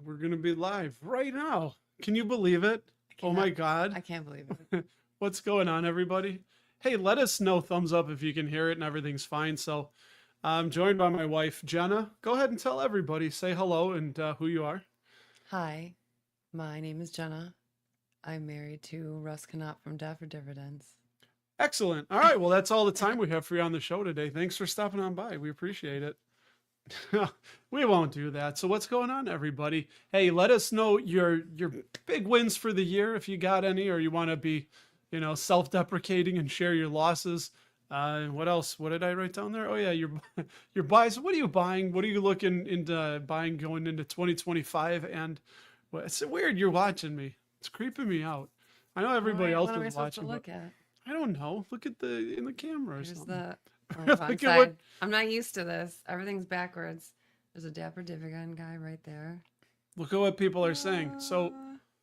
we're going to be live right now. Can you believe it? Oh my God. I can't believe it. What's going on, everybody? Hey, let us know, thumbs up if you can hear it and everything's fine. So I'm joined by my wife, Jena. Go ahead and tell everybody, say hello and who you are. Hi, my name is Jena. I'm married to Russ from Dapper Dividends. Excellent. All right. Well, that's all the time we have for you on the show today. Thanks for stopping on by. We appreciate it. We won't do that. So what's going on, everybody? Hey, let us know your big wins for the year if you got any, or you want to be, self-deprecating and share your losses. What else? What did I write down there? Oh yeah, your buys. What are you buying? What are you looking into buying going into 2025? And well, it's weird you're watching me. It's creeping me out. I know everybody else is watching, but Look at? I don't know. Look at in the camera or There's something. I'm sorry. I'm not used to this. Everything's backwards. There's a Dapper Dividend guy right there. Look at what people are saying. So,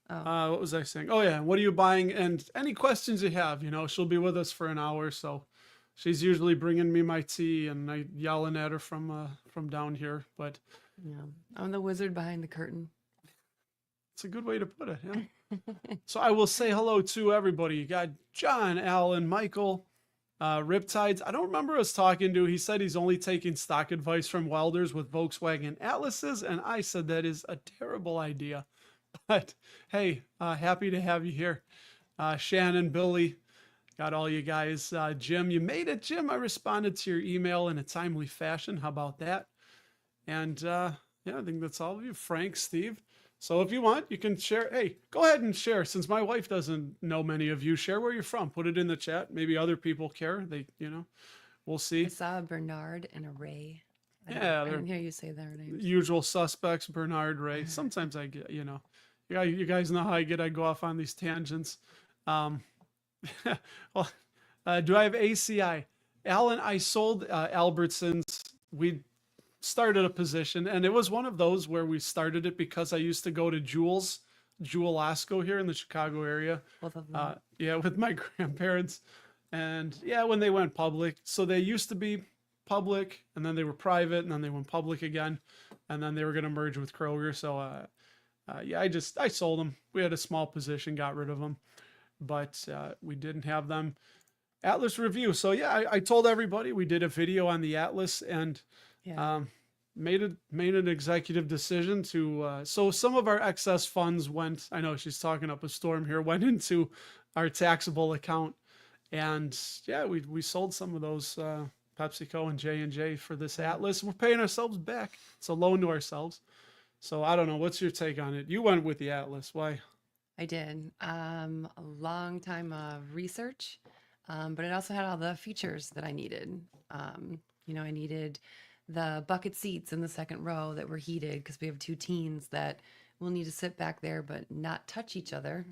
what was I saying? Oh yeah, what are you buying? And any questions you have, she'll be with us for an hour. So, she's usually bringing me my tea, and I yelling at her from down here. But yeah, I'm the wizard behind the curtain. It's a good way to put it. Yeah. So I will say hello to everybody. You got John, Alan, Michael. Riptides. I don't remember us talking to. He said he's only taking stock advice from welders with Volkswagen Atlases, and I said that is a terrible idea. But hey, happy to have you here. Shannon, Billy, got all you guys. Jim, you made it, Jim. I responded to your email in a timely fashion. How about that? And yeah, I think that's all of you. Frank, Steve. So if you want, you can share. Hey, go ahead and share. Since my wife doesn't know many of you, share where you're from. Put it in the chat. Maybe other people care. We'll see. I saw Bernard and a Ray. I didn't hear you say their names. Usual suspects, Bernard, Ray. Sometimes I get, yeah, you guys know how I get. I go off on these tangents. Well, do I have ACI? Alan, I sold Albertsons. We started a position, and it was one of those where we started it because I used to go to Jewel Osco here in the Chicago area. Both of them. Yeah, with my grandparents. And yeah, when they went public. So they used to be public, and then they were private, and then they went public again, and then they were going to merge with Kroger. So yeah, I sold them. We had a small position, got rid of them, but we didn't have them. Atlas review. So yeah, I told everybody we did a video on the Atlas, and made an executive decision to so some of our excess funds went, I know she's talking up a storm here, went into our taxable account, and yeah, we sold some of those PepsiCo and J&J for this Atlas. We're paying ourselves back. It's a loan to ourselves. So I don't know, what's your take on it? You went with the Atlas. Why? I did a long time of research, but it also had all the features that I needed. I needed the bucket seats in the second row that were heated because we have two teens that will need to sit back there but not touch each other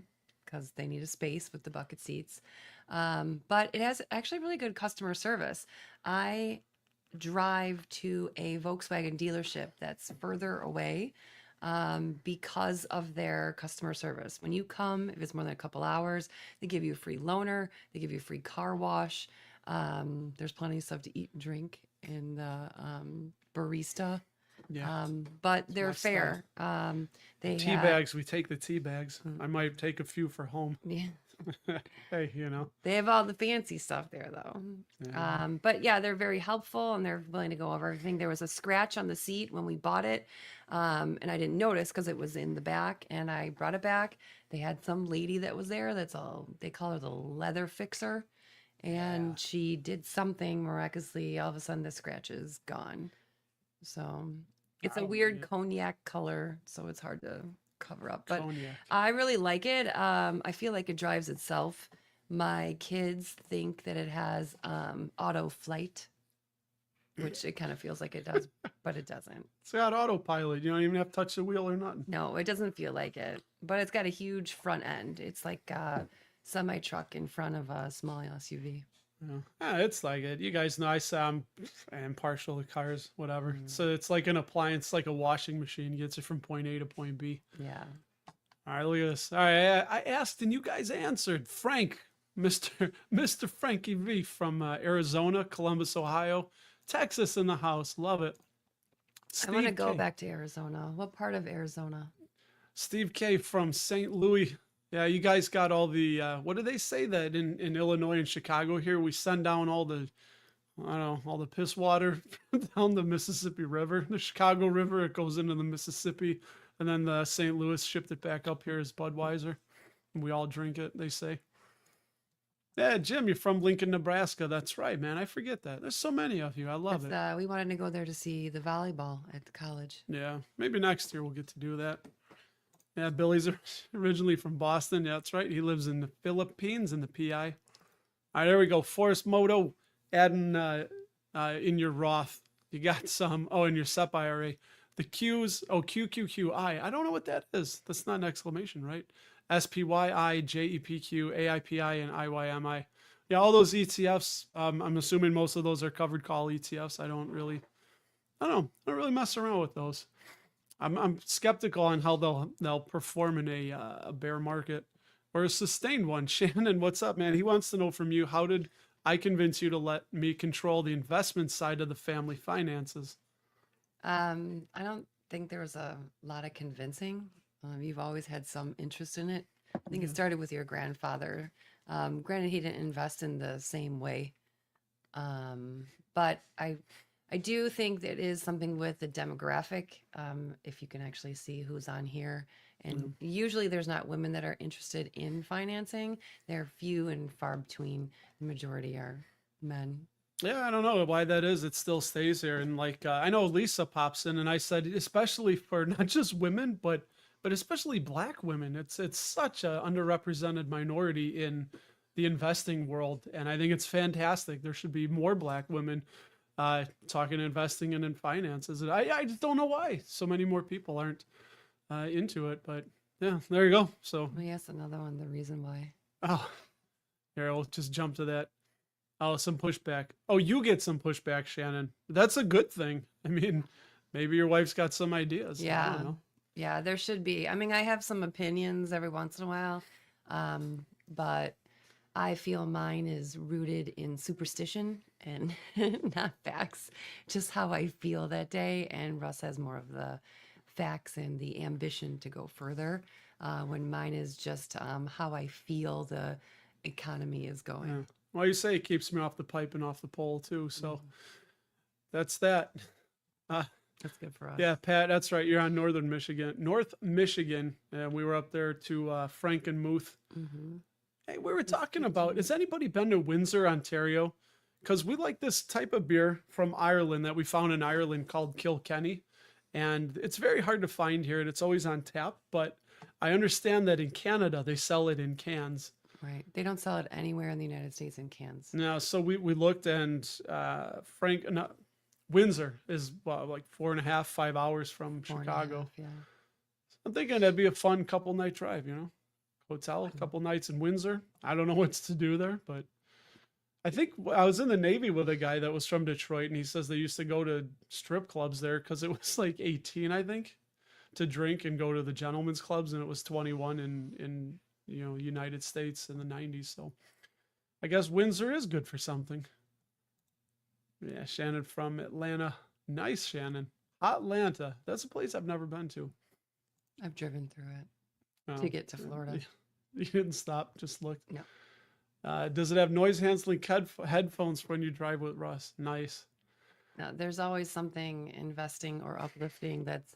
because they need a space with the bucket seats. But it has actually really good customer service. I drive to a Volkswagen dealership that's further away because of their customer service. When you come, if it's more than a couple hours, they give you a free loaner, they give you a free car wash. There's plenty of stuff to eat and drink in the barista. Yeah. But they're fair. They tea bags. We take the tea bags. I might take a few for home. Yeah. Hey, They have all the fancy stuff there, though. Yeah. But yeah, they're very helpful and they're willing to go over everything. There was a scratch on the seat when we bought it, and I didn't notice because it was in the back. And I brought it back. They had some lady that was there. They call her the leather fixer. And she did something miraculously. All of a sudden, the scratch is gone. So it's a weird cognac color, so it's hard to cover up. But cognac. I really like it. I feel like it drives itself. My kids think that it has auto flight, which it kind of feels like it does, but it doesn't. It's got autopilot. You don't even have to touch the wheel or nothing. No, it doesn't feel like it. But it's got a huge front end. It's like semi truck in front of a small SUV. Yeah, it's like it. You guys know I'm partial to cars, whatever. So it's like an appliance, like a washing machine, gets it from point A to point B. Yeah. All right, look at this. All right, I asked and you guys answered. Frank, Mr. Frankie V from Arizona, Columbus, Ohio, Texas in the house. Love it. I want to go back to Arizona. What part of Arizona? Steve K from St. Louis. Yeah, you guys got all the what do they say that in Illinois and Chicago here we send down all the I don't know, all the piss water down the Mississippi River, the Chicago River, it goes into the Mississippi, and then the St. Louis shipped it back up here as Budweiser. And we all drink it, they say. Yeah, Jim, you're from Lincoln, Nebraska. That's right, man. I forget that. There's so many of you. I love it. We wanted to go there to see the volleyball at the college. Yeah, maybe next year we'll get to do that. Yeah, Billy's originally from Boston. Yeah, that's right. He lives in the Philippines in the PI. All right, there we go. Forest Moto adding in your Roth. You got some. Oh, in your SEP IRA. The Q's. Oh, QQQI. I don't know what that is. That's not an exclamation, right? SPYI, JEPQ, AIPI, and IYMI. Yeah, all those ETFs. I'm assuming most of those are covered call ETFs. I don't really mess around with those. I'm skeptical on how they'll perform in a bear market or a sustained one. Shannon, what's up, man? He wants to know from you, how did I convince you to let me control the investment side of the family finances? I don't think there was a lot of convincing. You've always had some interest in it. I think it started with your grandfather. Granted, he didn't invest in the same way, but I do think that it is something with the demographic. If you can actually see who's on here, and usually there's not women that are interested in financing. They're few and far between. The majority are men. Yeah, I don't know why that is. It still stays here. And like, I know Lisa pops in and I said, especially for not just women, but especially Black women, it's such a underrepresented minority in the investing world. And I think it's fantastic. There should be more Black women talking investing and in finances. And I just don't know why so many more people aren't into it, but yeah, there you go. So Well, yes, another one, the reason why. oh, here, I'll just jump to that. Oh, some pushback. Oh, you get some pushback, Shannon. That's a good thing. I mean, maybe your wife's got some ideas. I Yeah. don't know. Yeah, there should be. I mean, I have some opinions every once in a while, but I feel mine is rooted in superstition and not facts, just how I feel that day. And Russ has more of the facts and the ambition to go further, when mine is just how I feel the economy is going. Yeah. Well, you say it keeps me off the pipe and off the pole too. So that's that. That's good for us. Yeah, Pat, that's right. You're on North Michigan. And we were up there to Frankenmuth. Hmm. Hey, we were talking about, has anybody been to Windsor, Ontario? Because we like this type of beer from Ireland that we found in Ireland called Kilkenny. And it's very hard to find here and it's always on tap. But I understand that in Canada, they sell it in cans. Right. They don't sell it anywhere in the United States in cans. No, so we looked and Windsor is like 4.5, 5 hours from 4.5, Chicago. yeah. I'm thinking that'd be a fun couple night drive, hotel, a couple nights in Windsor. I don't know what's to do there, but I think I was in the Navy with a guy that was from Detroit and he says they used to go to strip clubs there because it was like 18, I think, to drink and go to the gentlemen's clubs, and it was 21 in United States in the 90s. So I guess Windsor is good for something. Yeah, Shannon from Atlanta. Nice, Shannon. Atlanta. That's a place I've never been to. I've driven through it Oh, to get to Florida. You didn't stop, just looked. No. Does it have noise canceling headphones for when you drive with Russ? Nice. Now, there's always something investing or uplifting that's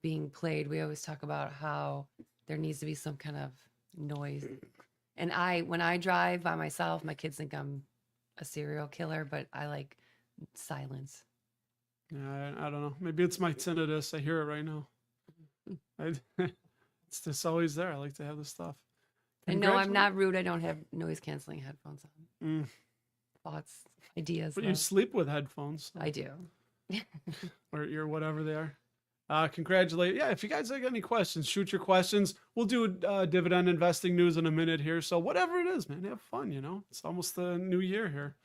being played. We always talk about how there needs to be some kind of noise. And when I drive by myself, my kids think I'm a serial killer, but I like silence. Yeah, I don't know. Maybe it's my tinnitus. I hear it right now. It's just always there. I like to have the stuff. And no, I'm not rude. I don't have noise canceling headphones on. Mm. Thoughts, ideas. But you sleep with headphones. So. I do. Or ear, whatever they are. Congratulate. Yeah, if you guys have any questions, shoot your questions. We'll do dividend investing news in a minute here. So whatever it is, man, have fun, It's almost the new year here.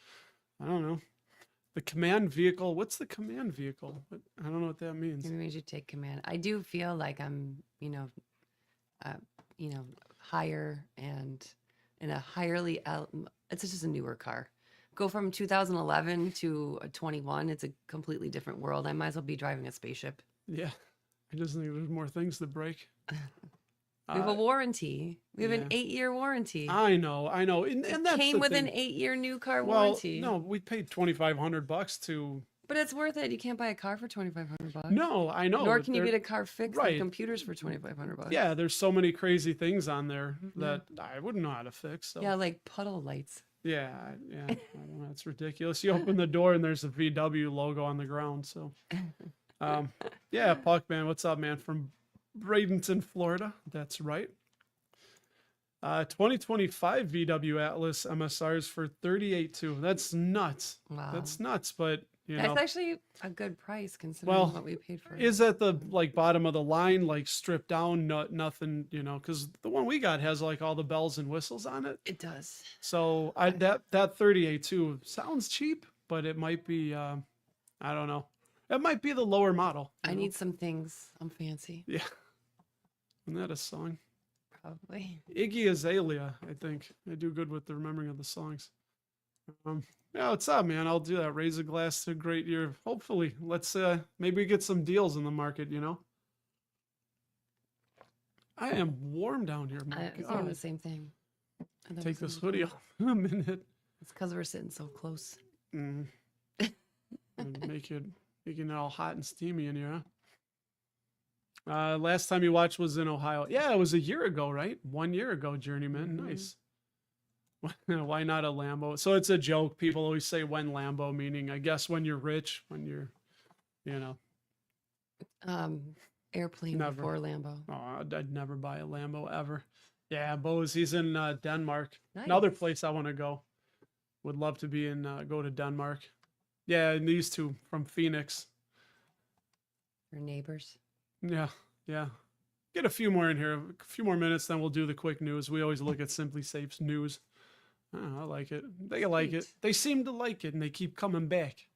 I don't know. The command vehicle. What's the command vehicle? I don't know what that means. It means you take command. I do feel like I'm, higher and in a it's just a newer car. Go from 2011 to a 21. It's a completely different world. I might as well be driving a spaceship. Yeah. I just think there's more things to break. We have a warranty. We have an yeah. 8-year warranty. I know, and that's Came the with thing. an 8-year new car Well, warranty. no, we paid $2,500 to. But it's worth it. You can't buy a car for $2,500. No, I know. Nor but can you they're- get a car fixed right. like computers for $2,500. Yeah, there's so many crazy things on there that I wouldn't know how to fix. So. Yeah, like puddle lights. Yeah, I don't know. It's ridiculous. You open the door and there's a VW logo on the ground. So, yeah, Puck, man, what's up, man? From Bradenton, Florida. That's right. 2025 VW Atlas MSRs for 38.2. That's nuts. Wow. That's nuts. But That's actually a good price considering well, what we paid for it. is at the like bottom of the line, like stripped down, nothing, because the one we got has like all the bells and whistles on it. It does. So that 38.2 sounds cheap, but it might be I don't know. It might be the lower model. I need some things. I'm fancy. Yeah. Isn't that a song? Probably. Iggy Azalea, I think. I do good with the remembering of the songs. Yeah, what's up, man? I'll do that. Raise a glass to a great year. Hopefully. Let's maybe get some deals in the market, I am warm down here. My I was doing the God. same thing. I thought Take it was this gonna be hoodie off in a minute. It's because we're sitting so close. Mm. And making it all hot and steamy in here, huh? Last time you watched was in Ohio. Yeah, it was a year ago, right? 1 year ago, Journeyman. Mhm. Nice. Why not a Lambo? So it's a joke. People always say when Lambo, meaning I guess when you're rich, when you're, Airplane Never. before Lambo. oh, I'd never buy a Lambo ever. Yeah, Bose, he's in Denmark. Another Nice. place I want to go. Would love to be in, go to Denmark. Yeah, and these two from Phoenix. Your neighbors. Yeah, yeah. Get a few more in here, a few more minutes, then we'll do the quick news. We always look at Simply Safe's news. Oh, I like it. They like it. Sweet. They seem to like it, and they keep coming back.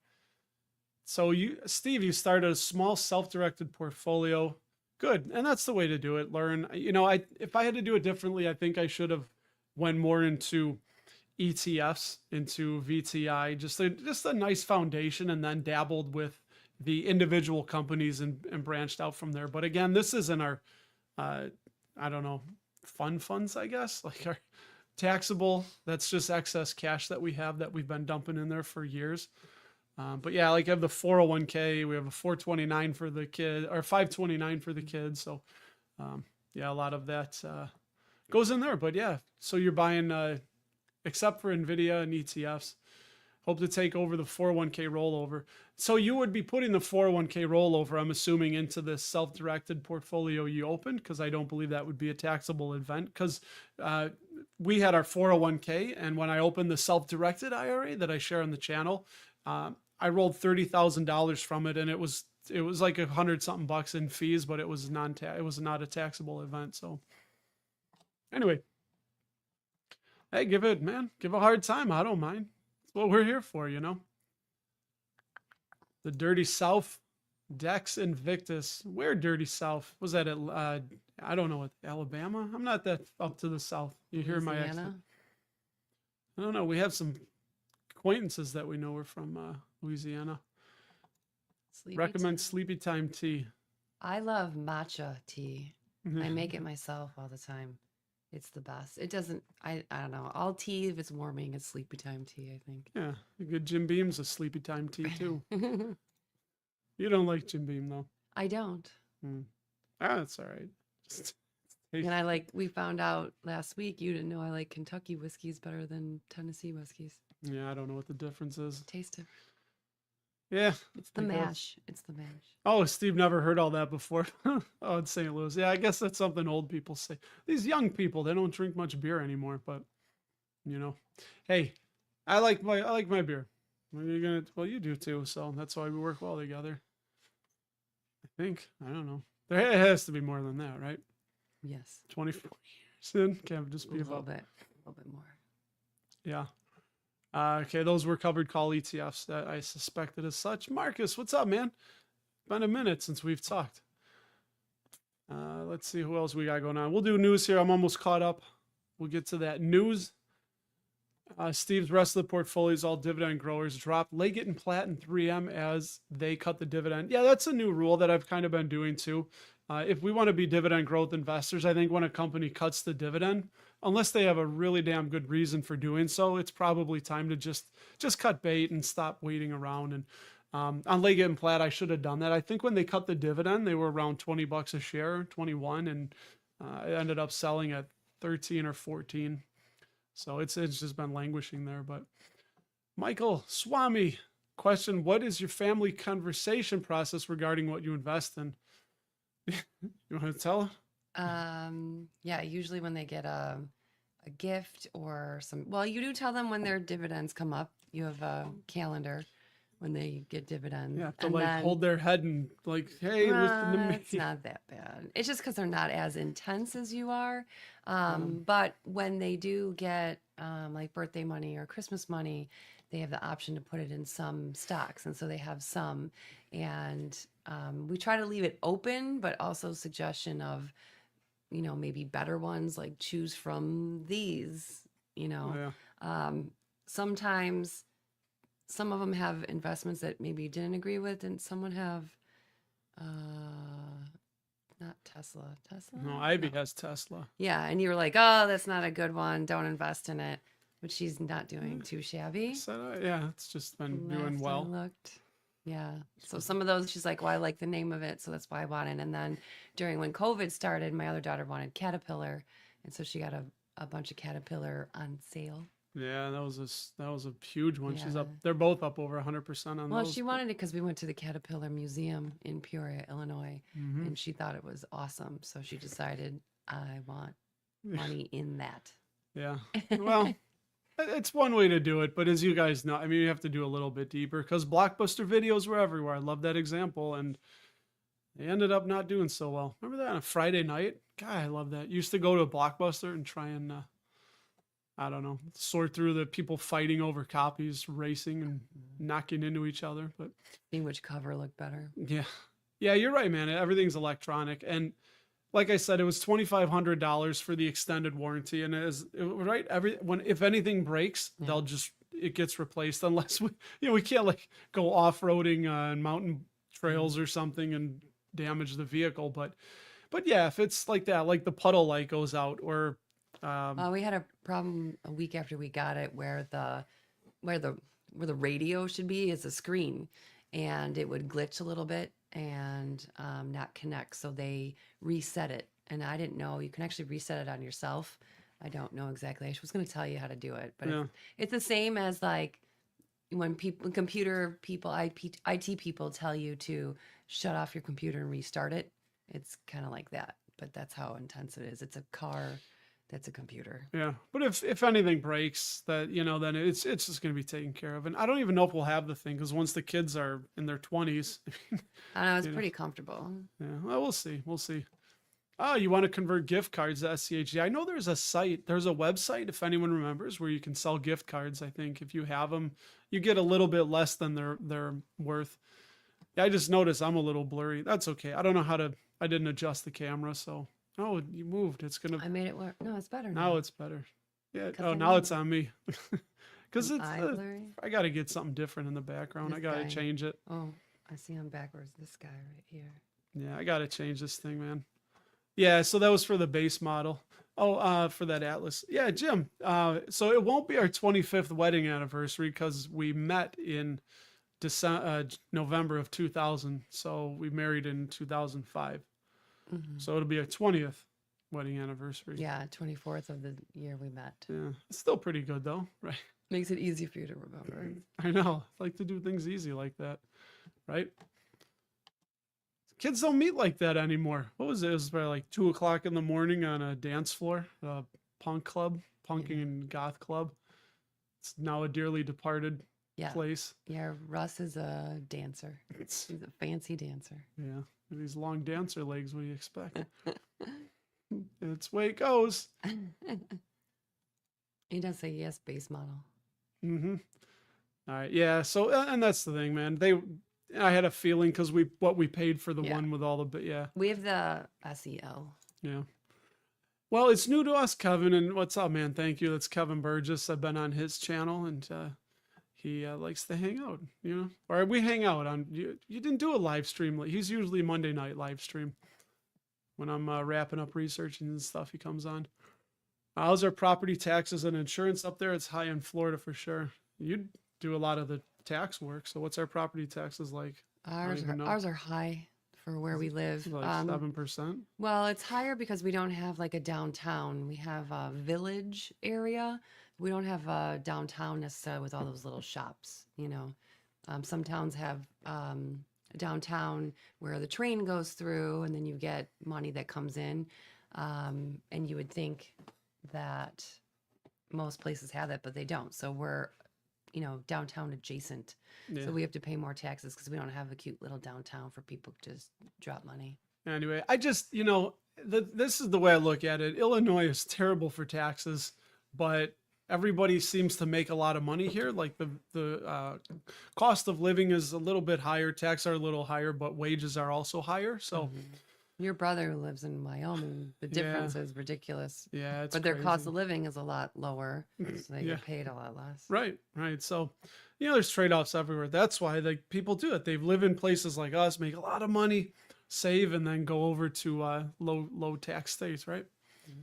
So Steve, you started a small self-directed portfolio. Good, and that's the way to do it. Learn. If I had to do it differently, I think I should have went more into ETFs, into VTI, just a nice foundation, and then dabbled with the individual companies and branched out from there. But again, this isn't our, I don't know, funds, I guess, like our taxable. That's just excess cash that we have that we've been dumping in there for years. But yeah, like I have the 401k, we have a 429 for the kid, or 529 for the kids. So yeah, a lot of that goes in there. But yeah, so you're buying, except for NVIDIA and ETFs, hope to take over the 401k rollover. So you would be putting the 401k rollover, I'm assuming, into this self-directed portfolio you opened, because I don't believe that would be a taxable event. Because we had our 401k, and when I opened the self-directed IRA that I share on the channel, I rolled $30,000 from it, and it was like $100-something in fees, but it was it was not a taxable event. So anyway, hey, give a hard time. I don't mind. That's what we're here for, The Dirty South, Dex Invictus. Where Dirty South? Was that at, I don't know, Alabama? I'm not that up to the South. You hear my accent. Louisiana? I don't know. We have some acquaintances that we know are from Louisiana. Sleepy Recommend time. Sleepy Time tea. I love matcha tea. I make it myself all the time. It's the best. It doesn't, I don't know. All tea, if it's warming, it's sleepy time tea, I think. Yeah, a good Jim Beam's a Sleepy Time tea too. You don't like Jim Beam though. I don't. That's all right. Just And we found out last week, you didn't know I like Kentucky whiskeys better than Tennessee whiskeys. yeah, I don't know what the difference is. Taste it. Yeah, It's the mash. It's the mash. Oh, Steve never heard all that before. Oh, in St. Louis. Yeah, I guess that's something old people say. These young people, they don't drink much beer anymore, but hey, I like my beer. Well, you do too, so that's why we work well together. I think. I don't know. There has to be more than that, right? Yes. 24 years in. Can't just A be little about bit. A little bit more. Yeah. Okay, those were covered call ETFs that I suspected as such. Marcus, what's up, man? Been a minute since we've talked. Let's see who else we got going on. We'll do news here. I'm almost caught up. We'll get to that news. Steve's rest of the portfolio is all dividend growers. Drop Leggett and Platt and 3M as they cut the dividend. Yeah, that's a new rule that I've kind of been doing too. If we want to be dividend growth investors, I think when a company cuts the dividend, unless they have a really damn good reason for doing so, it's probably time to just cut bait and stop waiting around. And on Leggett and Platt, I should have done that. I think when they cut the dividend, they were around $20 a share, 21, and it ended up selling at 13 or 14. So it's just been languishing there. But Michael Swami, question: what is your family conversation process regarding what you invest in? You want to tell? Yeah, usually when they get a gift or well, you do tell them when their dividends come up. You have a calendar when they get dividends. Yeah, to and like then, hold their head and like, hey, listen to me. it's not that bad. It's just because they're not as intense as you are. But when they do get like birthday money or Christmas money, they have the option to put it in some stocks. And so they have some. And we try to leave it open, but also suggestion of, maybe better ones, like choose from these, Yeah. sometimes some of them have investments that maybe you didn't agree with, and some would have not Tesla. No, Ivy has Tesla. Yeah, and you were like, oh, that's not a good one, don't invest in it. But she's not doing too shabby. So, yeah, it's just been doing Last I well. looked. Yeah. So some of those, she's like, well, I like the name of it, so that's why I bought it. And then during when COVID started, my other daughter wanted Caterpillar, and so she got a bunch of Caterpillar on sale. Yeah, that was a huge one. She's Yeah. up. They're both up over 100% on Well, those. she wanted it because we went to the Caterpillar Museum in Peoria, Illinois, Mhm. and she thought it was awesome. So she decided, I want money in that. Yeah. Well, it's one way to do it, but as you guys know, I mean, you have to do a little bit deeper because Blockbuster videos were everywhere. I love that example, and they ended up not doing so well. Remember that on a Friday night? God, I love that. Used to go to a Blockbuster and try and I don't know, sort through the people fighting over copies, racing and knocking into each other. But Seeing which cover looked better. yeah, yeah, you're right, man. Everything's electronic, and like I said, it was $2,500 for the extended warranty, and right. If anything breaks, Yeah. it gets replaced unless we can't like go off roading on mountain trails or something and damage the vehicle. But yeah, if it's like that, like the puddle light goes out or We had a problem a week after we got it where the radio should be is a screen, and it would glitch a little bit and not connect. So they reset it, and I didn't know you can actually reset it on yourself. I don't know exactly. I was going to tell you how to do it, but Yeah. it's the same as like when computer people, IT people tell you to shut off your computer and restart it. It's kind of like that, but that's how intense it is. It's a car that's a computer. Yeah, but if anything breaks, that then it's just going to be taken care of. And I don't even know if we'll have the thing because once the kids are in their 20s, I know it's You know. pretty comfortable. yeah, well, we'll see. We'll see. Oh, you want to convert gift cards to SCHG? I know there's a website, if anyone remembers, where you can sell gift cards. I think if you have them, you get a little bit less than they're worth. Yeah, I just noticed I'm a little blurry. That's okay. I don't know I didn't adjust the camera, so. Oh, you moved. It's gonna. I made it work. No, it's better Now it's better. Yeah. 'Cause Oh, I now know. it's on me. Because it's. Eye blurry. I got to get something different in the background. I This got to guy. change it. Oh, I see him backwards. This guy right here. Yeah, I got to change this thing, man. Yeah. So that was for the base model. Oh, for that Atlas. Yeah, Jim. So it won't be our 25th wedding anniversary because we met in November of 2000. So we married in 2005. Mhm. So it'll be our 20th wedding anniversary. Yeah, 24th of the year we met. Yeah. It's still pretty good though, right? Makes it easy for you to remember. I know. I like to do things easy like that, right? Kids don't meet like that anymore. What was it? It was probably like 2 o'clock in the morning on a dance floor, a punk club, punking and goth club. It's now a dearly departed Yeah. place. Yeah, Russ is a dancer. It's, He's a fancy dancer. yeah, these long dancer legs. What do you expect? It's way it goes. He does say yes, base model. Mm-hmm. All right, yeah. So, and that's the thing, man. I had a feeling because what we paid for the Yeah. one with all the, but yeah, We have the SEL. yeah. Well, it's new to us, Kevin. And what's up, man? Thank you. That's Kevin Burgess. I've been on his channel, and he likes to hang out, or we hang out on. You didn't do a live stream. He's usually Monday night live stream when I'm wrapping up research and stuff. He comes on. How's our property taxes and insurance up there? It's high in Florida for sure. You do a lot of the tax work. So what's our property taxes like? Ours are high for where we live. Like 7%. Well, it's higher because we don't have like a downtown. We have a village area. We don't have a downtown necessarily with all those little shops, Some towns have downtown where the train goes through and then you get money that comes in. And you would think that most places have that, but they don't. So we're, downtown adjacent. Yeah. So we have to pay more taxes because we don't have a cute little downtown for people to just drop money. Anyway, I just, this is the way I look at it. Illinois is terrible for taxes, but everybody seems to make a lot of money here. Like the cost of living is a little bit higher, taxes are a little higher, but wages are also higher. So your brother who lives in Wyoming, the difference is ridiculous. Yeah, it's but their crazy. cost of living is a lot lower, so they get paid a lot less. Right. So, there's trade-offs everywhere. That's why people do it. They live in places like us, make a lot of money, save, and then go over to low tax states, right? Mm-hmm.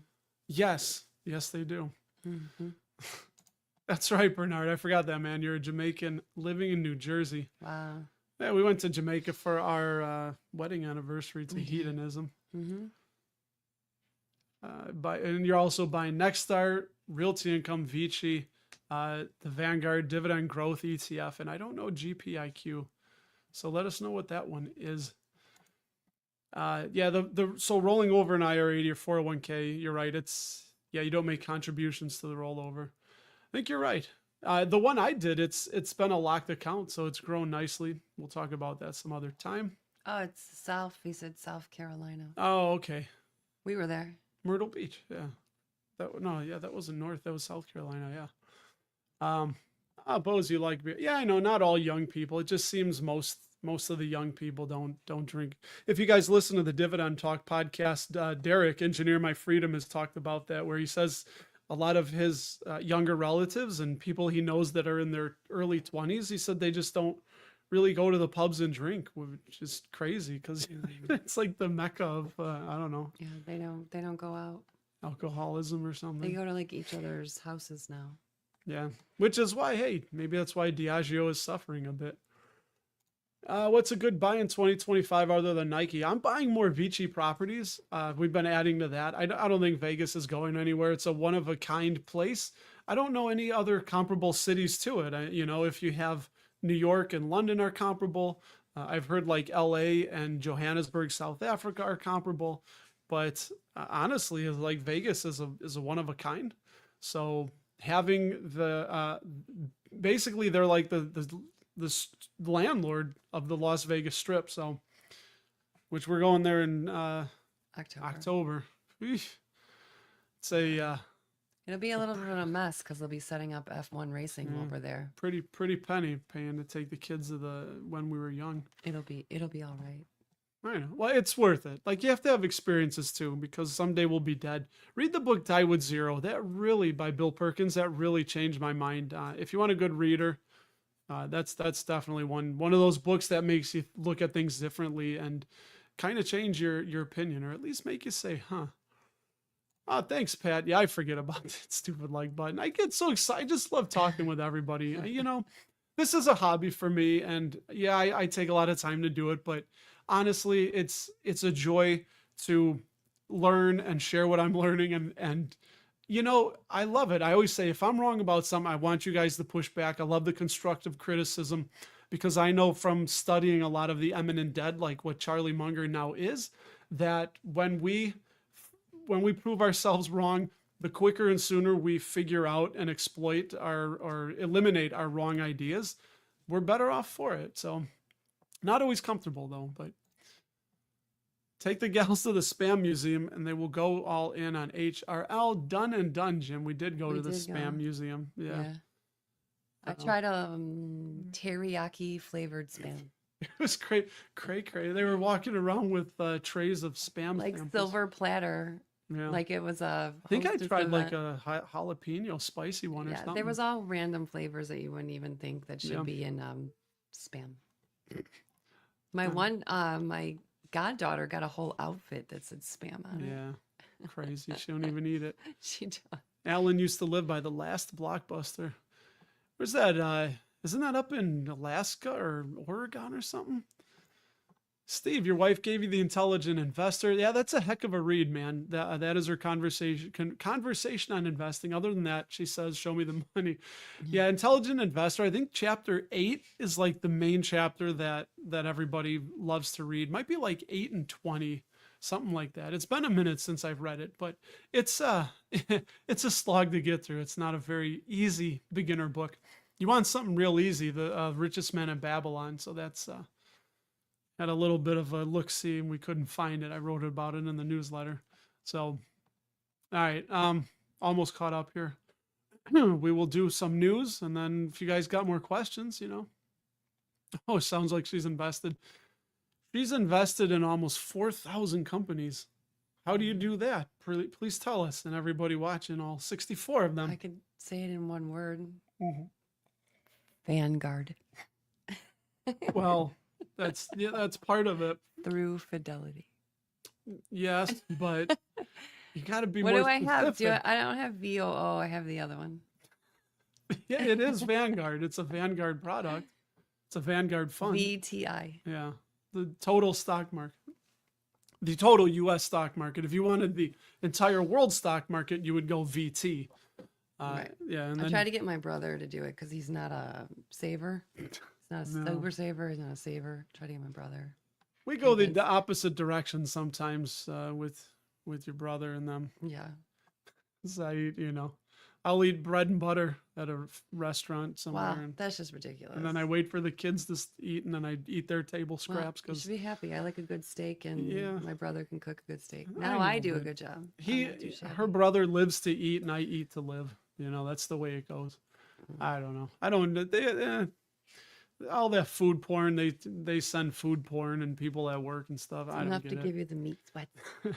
Yes, they do. Mm-hmm. That's right, Bernard. I forgot that, man. You're a Jamaican living in New Jersey. Wow. Yeah, we went to Jamaica for our wedding anniversary to hedonism. Mm-hmm. And you're also buying Nexstar, Realty Income, Vici, the Vanguard Dividend Growth ETF, and I don't know GPIQ. So let us know what that one is. So rolling over an IRA to your 401k, you're right. You don't make contributions to the rollover. I think you're right. The one I did, it's been a locked account, so it's grown nicely. We'll talk about that some other time. Oh, it's South. He said South Carolina. Oh, okay. We were there. Myrtle Beach, yeah. That wasn't North. That was South Carolina, yeah. Bose, you like beer? Yeah, I know. Not all young people. It just seems most of the young people don't drink. If you guys listen to the Dividend Talk podcast, Derek, Engineer My Freedom, has talked about that, where he says a lot of his younger relatives and people he knows that are in their early 20s, he said they just don't really go to the pubs and drink, which is crazy because it's like the mecca of I don't know. Yeah, they don't go out. Alcoholism or something. They go to like each other's houses now. Yeah, which is why, maybe that's why Diageo is suffering a bit. What's a good buy in 2025 other than Nike? I'm buying more Vici properties. We've been adding to that. I don't think Vegas is going anywhere. It's a one-of-a-kind place. I don't know any other comparable cities to it. If you have New York and London are comparable. I've heard like LA and Johannesburg, South Africa are comparable. But honestly, like Vegas is a one-of-a-kind. So having basically they're like the landlord of the Las Vegas Strip, so which we're going there in October. It's it'll be a little bit of a mess because they'll be setting up F1 racing while we're there. Pretty penny paying to take the kids to when we were young. It'll be all right. I know. Well, it's worth it. Like, you have to have experiences too, because someday we'll be dead. Read the book Die with Zero. That really, by Bill Perkins, that really changed my mind. If you want a good reader, that's definitely one of those books that makes you look at things differently and kind of change your opinion, or at least make you say, huh. Oh, thanks, Pat. Yeah, I forget about that stupid like button. I get so excited. I just love talking with everybody. This is a hobby for me, and yeah, I take a lot of time to do it, but honestly, it's a joy to learn and share what I'm learning, and I love it. I always say, if I'm wrong about something, I want you guys to push back. I love the constructive criticism, because I know from studying a lot of the eminent dead, like what Charlie Munger now is, that when we prove ourselves wrong, the quicker and sooner we figure out and exploit or eliminate our wrong ideas, we're better off for it. So not always comfortable though, but take the gals to the spam museum and they will go all in on HRL. Done and done, Jim. We did go to the spam museum. Yeah. I tried teriyaki flavored spam. It was great. They were walking around with trays of spam. Like samples. silver platter. Yeah. Like it was a I think I hostess tried like event. a jalapeno spicy one or Yeah, there something. was all random flavors that you wouldn't even think that Yeah. should be in spam. My Um, one, my goddaughter got a whole outfit that said spam on it. yeah. Crazy. She don't even eat it. She does. Alan used to live by the last Blockbuster. Where's that? Isn't that up in Alaska or Oregon or something? Steve, your wife gave you The Intelligent Investor. Yeah, that's a heck of a read, man. That is her conversation on investing. Other than that, she says, "Show me the money." Yeah, Intelligent Investor. I think chapter 8 is like the main chapter that everybody loves to read. Might be like 8 and 20, something like that. It's been a minute since I've read it, but it's it's a slog to get through. It's not a very easy beginner book. You want something real easy, the Richest Man in Babylon. So that's had a little bit of a look see and we couldn't find it. I wrote about it in the newsletter. So, all right, almost caught up here. We will do some news and then if you guys got more questions, you know. Oh, sounds like she's invested. She's invested in almost 4,000 companies. How do you do that? Please tell us and everybody watching, all 64 of I them. could say it in one word. Mhm. Vanguard. Well, that's part of it. Through fidelity. Yes, but you got to be What more do I have? specific. I don't have VOO. I have the other one. Yeah, it is Vanguard. It's a Vanguard product. It's a Vanguard fund. VTI. Yeah, the total stock market, the total U.S. stock market. If you wanted the entire world stock market, you would go VT. Right. Yeah, and I then tried to get my brother to do it because he's not a saver. He's not a No. sober saver. He's not a saver. Try to get my brother. we go the convinced. opposite direction sometimes with your brother and them. Yeah. 'Cause I'll eat bread and butter at a restaurant somewhere, Wow. That's just ridiculous. and then I wait for the kids to eat, and then I eat their table Well, scraps you because should be happy. I like a good steak, and Yeah. my brother can cook a good steak. I Now know, I do a but good job. I'm not too her shabby. brother lives to eat, and I eat to live. That's the way it goes. I don't know. I don't. All that food porn. They send food porn and people at work and stuff. I don't Enough to get it. give you the meat sweat. Give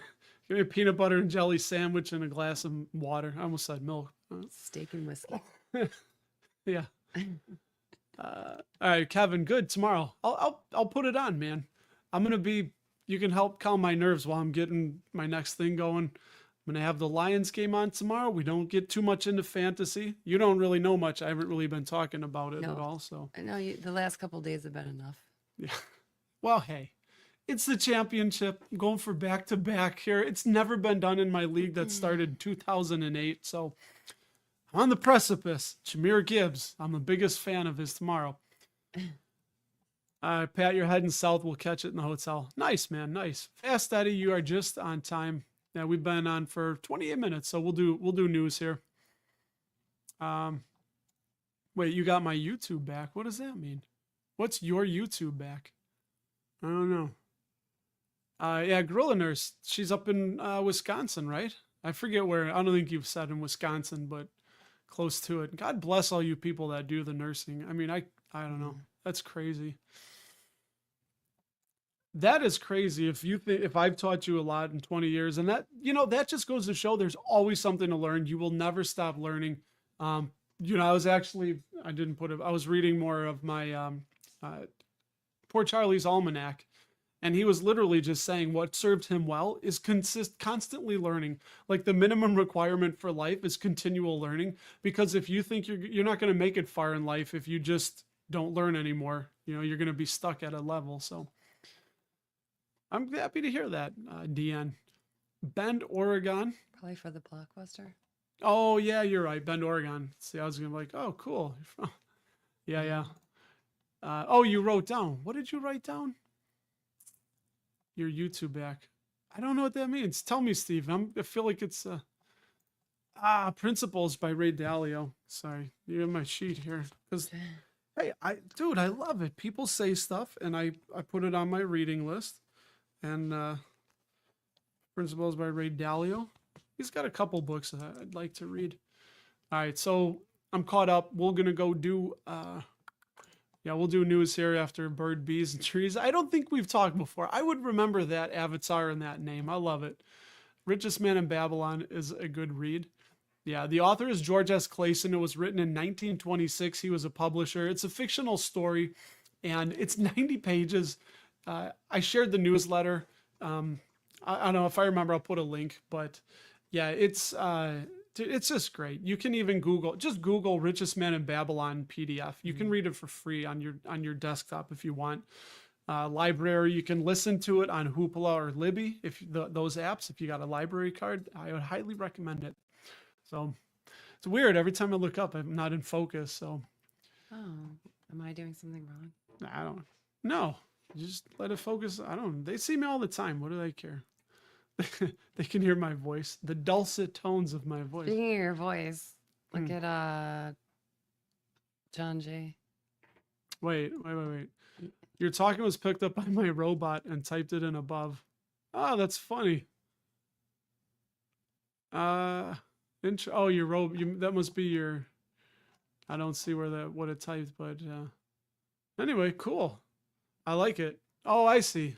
me a peanut butter and jelly sandwich and a glass of water. I almost said milk. Steak and whiskey. Yeah. All right, Kevin. Good. Tomorrow, I'll put it on, man. I'm gonna be. You can help calm my nerves while I'm getting my next thing going. I'm gonna have the Lions game on tomorrow. We don't get too much into fantasy. You don't really know much. I haven't really been talking about it at No. all. So I know the last couple days have been enough. yeah. Well, hey, it's the championship. I'm going for back to back here. It's never been done in my league that started in 2008. So I'm on the precipice. Jameer Gibbs. I'm the biggest fan of his tomorrow. Pat, you're heading south. We'll catch it in the hotel. Nice, man. Nice. Fast Eddie, you are just on time. Yeah, we've been on for 28 minutes, so we'll do news here. Wait, you got my YouTube back. What does that mean? What's your YouTube back? I don't know. Yeah, Gorilla Nurse. She's up in Wisconsin, right? I forget where. I don't think you've said in Wisconsin, but close to it. God bless all you people that do the nursing. I mean, I don't know. That's crazy. That is crazy. If I've taught you a lot in 20 years, and that just goes to show there's always something to learn. You will never stop learning. I was reading more of my Poor Charlie's Almanac, and he was literally just saying what served him well is constantly learning. Like the minimum requirement for life is continual learning, because if you think you're not going to make it far in life if you just don't learn anymore, you're going to be stuck at a level. So I'm happy to hear that, Deanne. Bend, Oregon. Probably for the blockbuster. Oh, yeah, you're right. Bend, Oregon. See, I was going to be like, oh, cool. Yeah. Oh, you wrote down. What did you write down? Your YouTube back. I don't know what that means. Tell me, Steve. I feel like it's Principles by Ray Dalio. Sorry, you have my sheet here. Because hey, I love it. People say stuff, and I put it on my reading list. And Principles by Ray Dalio. He's got a couple books that I'd like to read. All right, so I'm caught up. We're gonna go do we'll do news here after Bird, Bees, and Trees. I don't think we've talked before. I would remember that avatar and that name. I love it. Richest Man in Babylon is a good read. Yeah, the author is George S. Clason. It was written in 1926. He was a publisher. It's a fictional story, and it's 90 pages. I shared the newsletter. I don't know if I remember. I'll put a link, but yeah, it's just great. You can even just Google "Richest Man in Babylon" PDF. You can read it for free on your desktop if you want. Library, you can listen to it on Hoopla or Libby those apps. If you got a library card, I would highly recommend it. So it's weird. Every time I look up, I'm not in focus. So Oh, am I doing something wrong? I don't know. Just let it focus. I don't. They see me all the time. What do they care? They can hear my voice, the dulcet tones of my voice. Speaking of your voice, look at John J. Wait. Your talking was picked up by my robot and typed it in above. Oh, that's funny. Oh, your that must be your. I don't see what it typed, but anyway, cool. I like it. Oh, I see.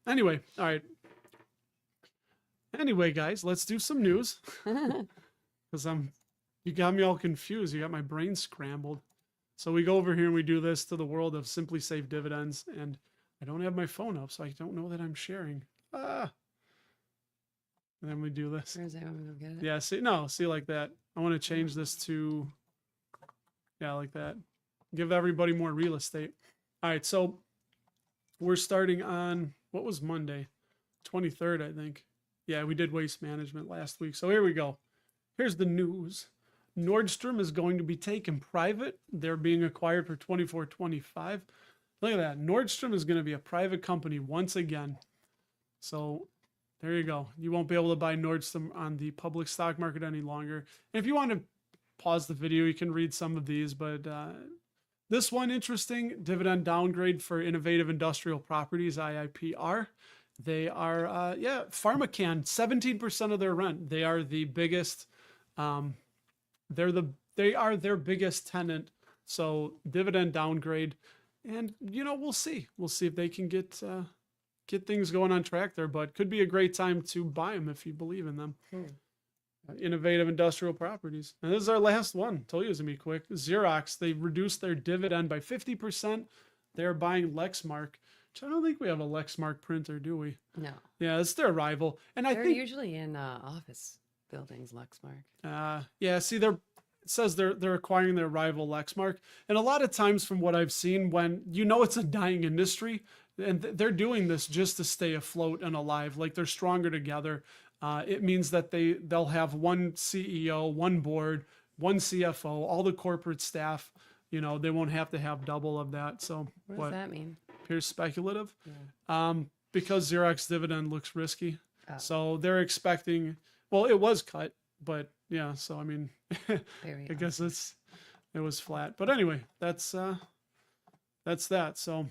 Anyway, all right. Anyway, guys, let's do some news. Because you got me all confused. You got my brain scrambled. So we go over here and we do this to the world of Simply Safe Dividends, and I don't have my phone up, so I don't know that I'm sharing. And then we do this. Where's that? Want me to go get it? Yeah, see like that. I want to change this to, yeah, like that. Give everybody more real estate. All right, so we're starting on, what was Monday? 23rd, I think. Yeah, we did waste management last week. So here we go. Here's the news. Nordstrom is going to be taken private. They're being acquired for $24.25. Look at that. Nordstrom is going to be a private company once again. So there you go. You won't be able to buy Nordstrom on the public stock market any longer. And if you want to pause the video, you can read some of these, but this one interesting, dividend downgrade for Innovative Industrial Properties, IIPR. They are, PharmaCann, 17% of their rent. They are the biggest, they are their biggest tenant. So dividend downgrade, and we'll see if they can get things going on track there, but could be a great time to buy them if you believe in them. Innovative Industrial Properties. And this is our last one. Told you it was gonna be quick. Xerox, they reduced their dividend by 50%. They're buying Lexmark, which I don't think we have a Lexmark printer, do we? No. Yeah, it's their rival. And They're I think usually in office buildings, Lexmark. yeah, see, it says they're acquiring their rival Lexmark. And a lot of times from what I've seen, when it's a dying industry, and they're doing this just to stay afloat and alive, like they're stronger together. It means that they'll have one CEO, one board, one CFO, all the corporate staff. They won't have to have double of that. So What does that mean? Appears speculative. Yeah. Because Xerox dividend looks risky. Oh. So they're expecting, well, it was cut, but yeah. So, I mean, Very I guess it was flat, but anyway, that's that. So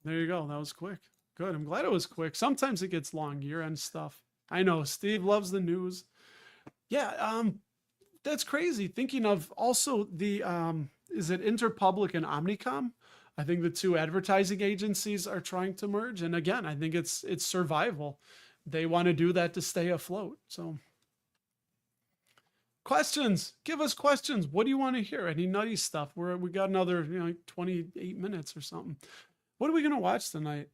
there you go. That was quick. Good. I'm glad it was quick. Sometimes it gets long, year-end stuff. I know Steve loves the news. Yeah. That's crazy. Thinking of also the, is it Interpublic and Omnicom? I think the two advertising agencies are trying to merge. And again, I think it's survival. They want to do that to stay afloat. So questions, give us questions. What do you want to hear? Any nutty stuff? We got another, 28 minutes or something. What are we going to watch tonight?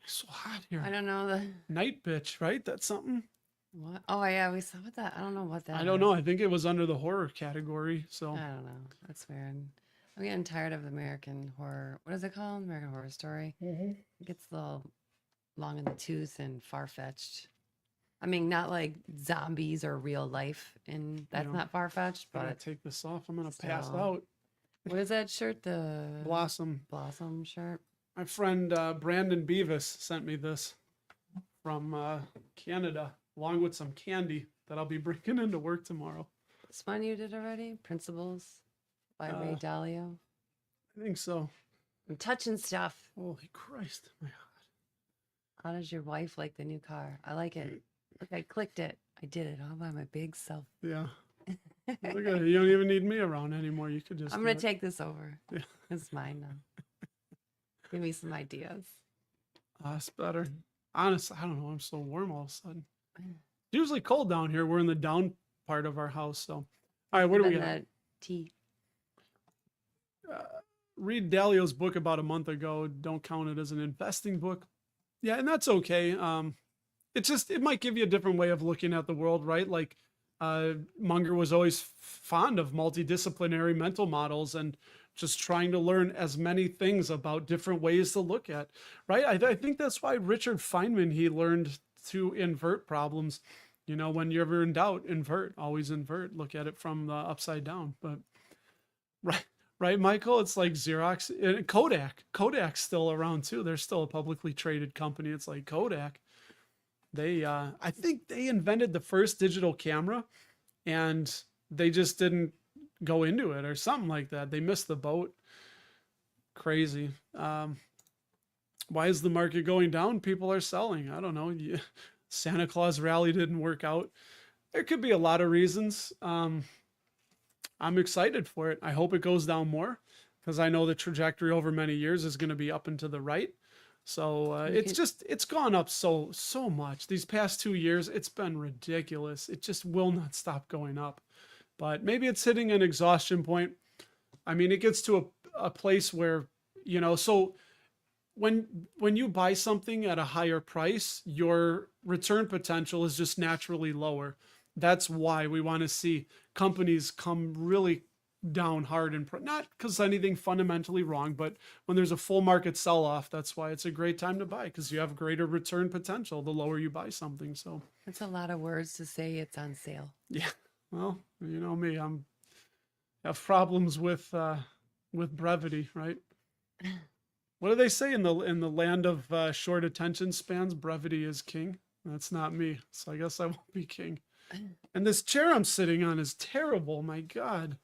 It's so hot here. I don't know. Night Bitch, right? That's something. What? Oh, yeah, we saw what that. I don't know what that I don't is. know. I think it was under the horror category. So I don't know. That's weird. I'm getting tired of American horror. What is it called? American Horror Story. It gets a little long in the tooth and far-fetched. I mean, not like zombies or real life, and that's not far-fetched, I'm gonna but take this off. I'm gonna pass So- out. what is that shirt? The Blossom. Blossom shirt? My friend Brandon Beavis sent me this from Canada, along with some candy that I'll be bringing into work tomorrow. This one you did already? Principles by Ray Dalio. I think so. I'm touching stuff. Holy Christ, my God. How does your wife like the new car? I like it. Look, I clicked it. I did it all by my big self. Yeah. Look at it. You don't even need me around anymore. You could just. I'm do gonna it. take this over. Yeah. It's mine now. Give me some ideas. It's better. Honestly, I don't know. I'm so warm all of a sudden. Usually cold down here. We're in the down part of our house. So, all right, what do we Been got? that tea. Read Dalio's book about a month ago. Don't count it as an investing book. Yeah, and that's okay. It might give you a different way of looking at the world, right? Like Munger was always fond of multidisciplinary mental models and just trying to learn as many things about different ways to look at, right? I think that's why Richard Feynman, he learned to invert problems. You know, when you're ever in doubt, invert, always invert, look at it from the upside down. But right, right, Michael, it's like Xerox, Kodak's still around too. They're still a publicly traded company. It's like Kodak. I think they invented the first digital camera and they just didn't go into it or something like that. They missed the boat. Crazy. Why is the market going down? People are selling. I don't know. Santa Claus rally didn't work out. There could be a lot of reasons. I'm excited for it. I hope it goes down more because I know the trajectory over many years is going to be up and to the right. So it's gone up so much. These past 2 years, it's been ridiculous. It just will not stop going up. But maybe it's hitting an exhaustion point. I mean, it gets to a place where, you know, so when you buy something at a higher price, your return potential is just naturally lower. That's why we want to see companies come really down hard and not because anything fundamentally wrong, but when there's a full market sell-off, that's why it's a great time to buy because you have greater return potential the lower you buy something. So That's a lot of words to say it's on sale. yeah, well, you know me, have problems with brevity, right? What do they say in the land of short attention spans? Brevity is king. That's not me, so I guess I won't be king. And this chair I'm sitting on is terrible. My God.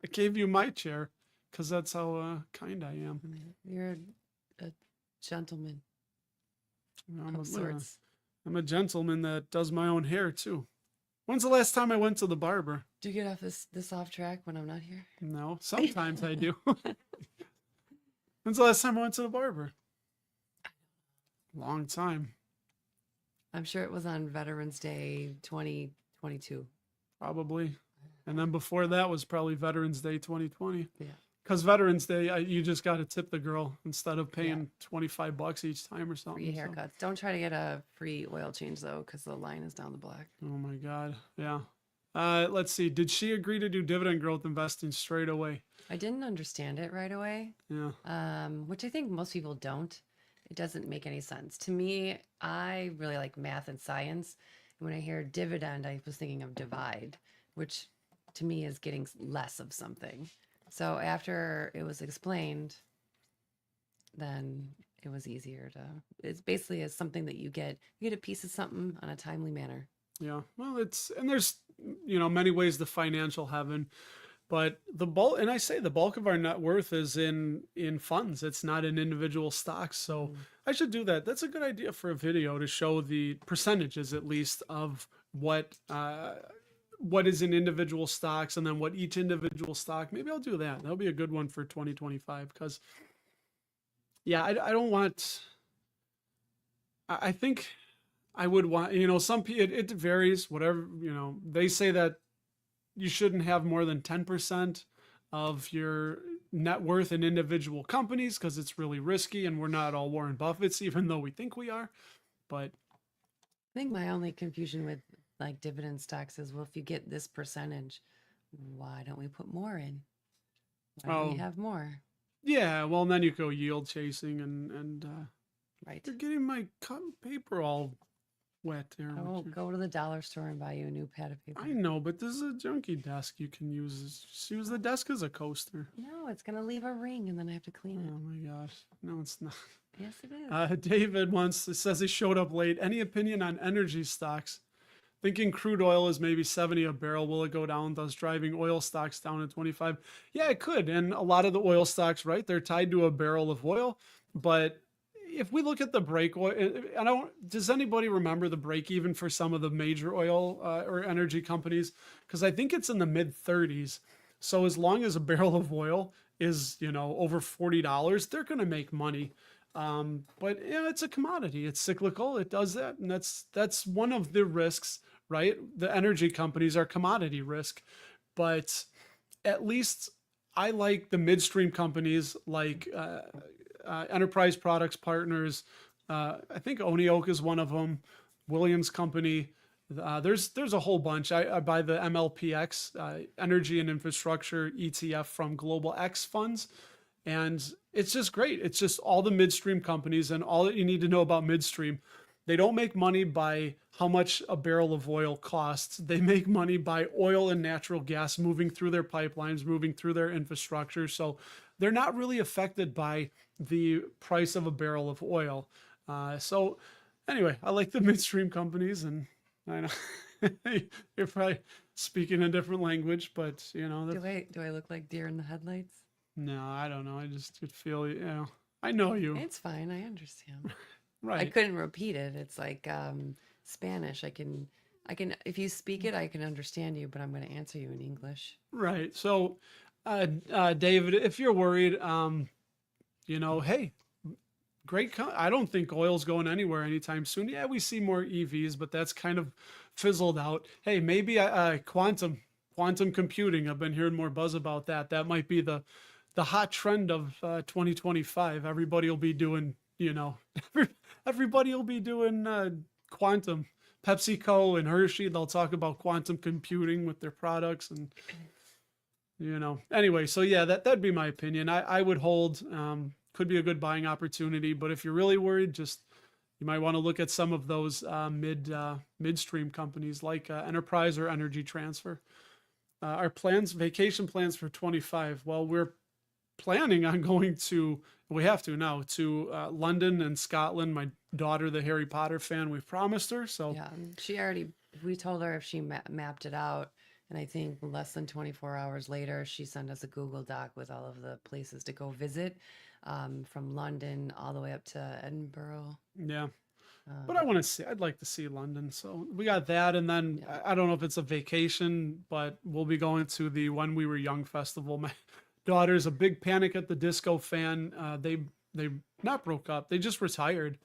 I gave you my chair because that's how kind I am. You're a gentleman I'm of sorts. I'm a gentleman that does my own hair too. When's the last time I went to the barber? Do you get off this off track when I'm not here? No, sometimes I do. When's the last time I went to the barber? Long time. I'm sure it was on Veterans Day 2022. Probably. And then before that was probably Veterans Day 2020. Yeah. Because Veterans Day, you just got to tip the girl instead of paying $25 each time or something. Free haircuts. Don't try to get a free oil change though, because the line is down the block. Oh my God. Yeah. Let's see. Did she agree to do dividend growth investing straight away? I didn't understand it right away. Yeah. Which I think most people don't. It doesn't make any sense. To me, I really like math and science. And when I hear dividend, I was thinking of divide, which to me is getting less of something. So after it was explained, then it was easier to, it's basically as something that you get a piece of something on a timely manner. Yeah. Well, there's, you know, many ways to financial heaven, but the bulk of our net worth is in funds. It's not in individual stocks. So I should do that. That's a good idea for a video to show the percentages, at least, of what is in individual stocks and then what each individual stock. Maybe I'll do that. That'll be a good one for 2025 because, yeah, I don't want. I think I would want, you know, some people, it varies, whatever, you know, they say that you shouldn't have more than 10% of your net worth in individual companies because it's really risky and we're not all Warren Buffett's, even though we think we are. But I think my only confusion with like dividend stocks is, well, if you get this percentage, why don't we put more in? Why don't we have more? Yeah, well, and then you go yield chasing and Right. you're getting my paper all wet there. I won't go to the dollar store and buy you a new pad of paper. I know, but this is a junky desk you can use. Just use the desk as a coaster. No, it's going to leave a ring and then I have to clean it. Oh my gosh. No, it's not. Yes, it is. David says he showed up late. Any opinion on energy stocks? Thinking crude oil is maybe 70 a barrel. Will it go down, thus driving oil stocks down at 25? Yeah, it could. And a lot of the oil stocks, right, they're tied to a barrel of oil. But if we look at the break oil, does anybody remember the break even for some of the major oil or energy companies? Because I think it's in the mid 30s. So as long as a barrel of oil is, you know, over $40, they're going to make money. But it's a commodity. It's cyclical. It does that, and that's one of the risks, right? The energy companies are commodity risk, but at least I like the midstream companies like Enterprise Products Partners. I think Oneok is one of them. Williams Company. There's a whole bunch. I buy the MLPX Energy and Infrastructure ETF from Global X funds, and it's just great. It's just all the midstream companies, and all that you need to know about midstream. They don't make money by how much a barrel of oil costs. They make money by oil and natural gas moving through their pipelines, moving through their infrastructure. So they're not really affected by the price of a barrel of oil. So anyway, I like the midstream companies, and I know you're probably speaking a different language, but Do I look like deer in the headlights? no, I don't know. I just could feel, I know you. It's fine. I understand. I Right. couldn't repeat it. It's like Spanish. If you speak it, I can understand you, but I'm going to answer you in English. Right. So, David, if you're worried, hey, I don't think oil's going anywhere anytime soon. Yeah, we see more EVs, but that's kind of fizzled out. Hey, maybe quantum computing. I've been hearing more buzz about that. That might be the hot trend of 2025. Everybody will be doing, everybody will be doing quantum. PepsiCo and Hershey, they'll talk about quantum computing with their products, and anyway, so yeah, that'd be my opinion. I would hold. Could be a good buying opportunity, but if you're really worried, you might want to look at some of those midstream companies like Enterprise or Energy Transfer. Our vacation plans for 25. Well, we're planning on going to, we have to now, to London and Scotland. My daughter, the Harry Potter fan, we've promised her. So Yeah, we told her if she mapped it out, and I think less than 24 hours later, she sent us a Google Doc with all of the places to go visit, from London all the way up to Edinburgh. yeah. But I'd like to see London. So we got that. And then I don't know if it's a vacation, but we'll be going to the When We Were Young festival. My daughter's a big Panic at the Disco fan. They not broke up. They just retired.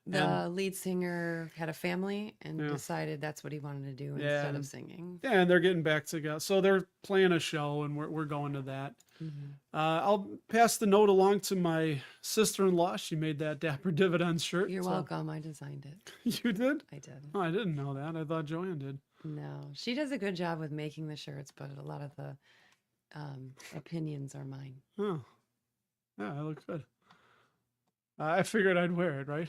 The lead singer had a family and decided that's what he wanted to do instead of singing. Yeah, and they're getting back together. So they're playing a show, and we're going to that. Mm-hmm. I'll pass the note along to my sister-in-law. She made that Dapper Dividends shirt. You're welcome. I designed it. You did? I did. Oh, I didn't know that. I thought Joanne did. No, she does a good job with making the shirts, but a lot of the opinions are mine. Oh, yeah, it looks good. I figured I'd wear it, right?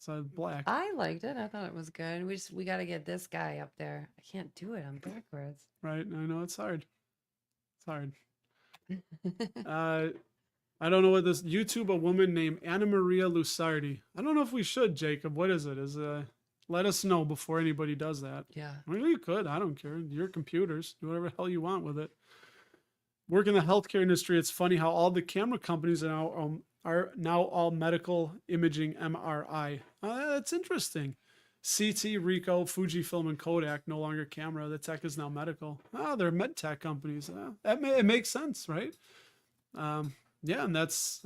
It's black. I liked it. I thought it was good. We got to get this guy up there. I can't do it. I'm backwards. Right. I know it's hard. It's hard. I don't know what this YouTube, a woman named Anna Maria Lusardi. I don't know if we should, Jacob. What is it? Let us know before anybody does that. Yeah. Well, you could. I don't care. Your computers. Do whatever the hell you want with it. Work in the healthcare industry. It's funny how all the camera companies are now all medical imaging MRI. That's interesting. CT, Ricoh, Fujifilm, and Kodak no longer camera. The tech is now medical. They're med tech companies. It makes sense, right? Yeah, and that's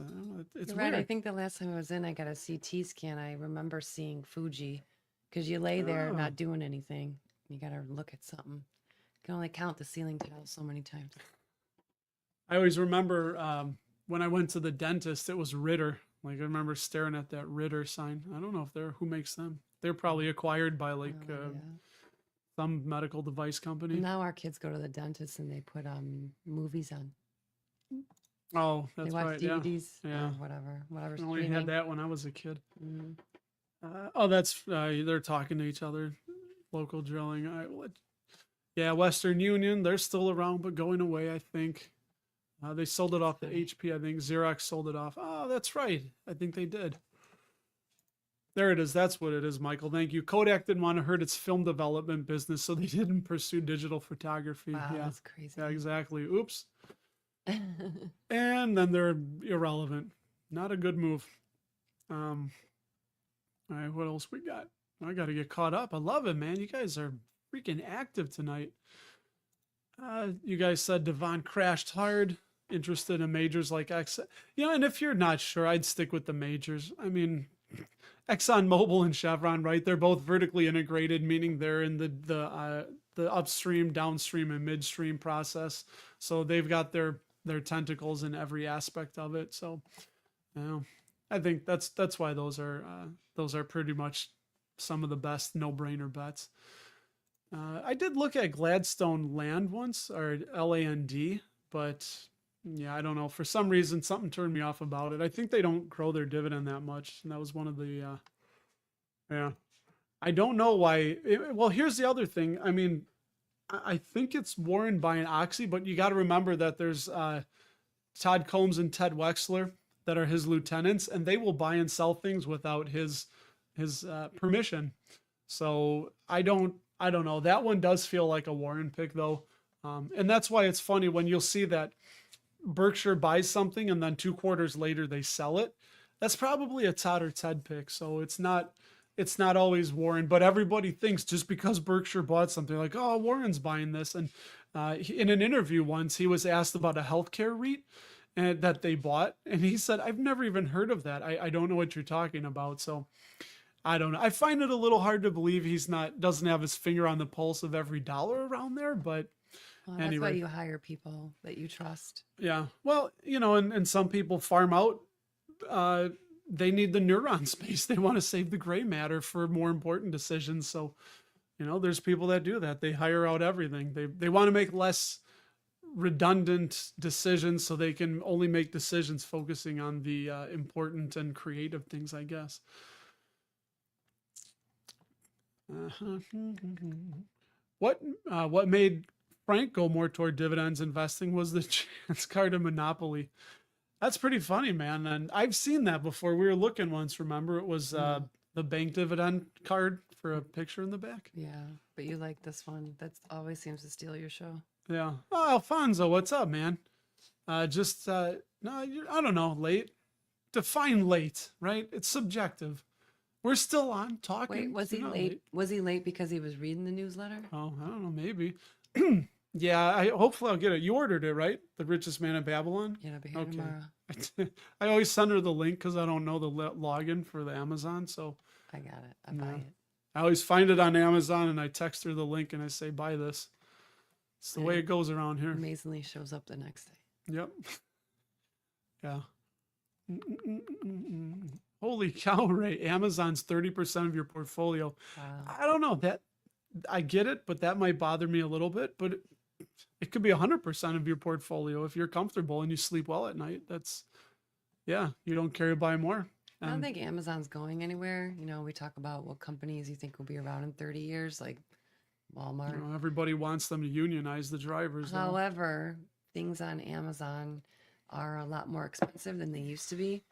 it's You're right. weird. I think the last time I was in, I got a CT scan. I remember seeing Fuji, because you lay there not doing anything. You got to look at something. You can only count the ceiling tiles so many times. I always remember when I went to the dentist, it was Ritter. Like I remember staring at that Ritter sign. I don't know if who makes them. They're probably acquired by some medical device company. Now our kids go to the dentist and they put movies on. Oh, that's they watch right. DVDs Yeah. or whatever I only had that when I was a kid. Mm-hmm. That's they're talking to each other. Local drilling. Yeah, Western Union. They're still around, but going away, I think. They sold it off to HP. I think Xerox sold it off. Oh, that's right. I think they did. There it is. That's what it is, Michael. Thank you. Kodak didn't want to hurt its film development business, so they didn't pursue digital photography. Wow, yeah, that's crazy. Yeah, exactly. Oops. And then they're irrelevant. Not a good move. All right, what else we got? I got to get caught up. I love it, man. You guys are freaking active tonight. You guys said Devon crashed hard. interested in majors like X, and if you're not sure, I'd stick with the majors. I mean, ExxonMobil and Chevron, right? They're both vertically integrated, meaning they're in the upstream, downstream, and midstream process. So they've got their tentacles in every aspect of it. So, I think that's why those are pretty much some of the best no-brainer bets. I did look at Gladstone Land once, or LAND, but yeah, I don't know. For some reason, something turned me off about it. I think they don't grow their dividend that much, and that was one of the yeah. I don't know why. Well, here's the other thing. I mean, I think it's Warren buying Oxy, but you got to remember that there's Todd Combs and Ted Wexler that are his lieutenants, and they will buy and sell things without his permission. So I don't know. That one does feel like a Warren pick though, and that's why it's funny when you'll see that Berkshire buys something and then 2 quarters later they sell it. That's probably a Todd or Ted pick. So it's not always Warren, but everybody thinks just because Berkshire bought something like, oh, Warren's buying this. And in an interview once, he was asked about a healthcare REIT that they bought, and he said, I've never even heard of that. I don't know what you're talking about. So I don't know. I find it a little hard to believe doesn't have his finger on the pulse of every dollar around there, but Well, that's why you hire people that you trust. yeah. Well, and some people farm out. They need the neuron space. They want to save the gray matter for more important decisions. So, there's people that do that. They hire out everything. They want to make less redundant decisions so they can only make decisions focusing on the important and creative things, I guess. What made Frank go more toward dividends investing was the chance card of Monopoly. That's pretty funny, man. And I've seen that before. We were looking once, remember? It was the bank dividend card for a picture in the back. Yeah, but you like this one. That always seems to steal your show. Yeah. Oh, Alfonso, what's up, man? No, I don't know, late. Define late, right? It's subjective. We're still on talking. Wait, was he late? Was he late because he was reading the newsletter? Oh, I don't know, maybe. Yeah, hopefully I'll get it. You ordered it, right? The Richest Man in Babylon? Yeah, I'll be here tomorrow. I always send her the link because I don't know the login for the Amazon. So I got it. I buy it. I always find it on Amazon and I text her the link and I say, buy this. It's the way it goes around here. Amazingly shows up the next day. Yep. Yeah. Holy cow, Ray. Amazon's 30% of your portfolio. Wow. I don't know that. I get it, but that might bother me a little bit, but it could be 100% of your portfolio. If you're comfortable and you sleep well at night, you don't care to buy more. I don't think Amazon's going anywhere. We talk about what companies you think will be around in 30 years, like Walmart. Everybody wants them to unionize the drivers. However, things on Amazon are a lot more expensive than they used to be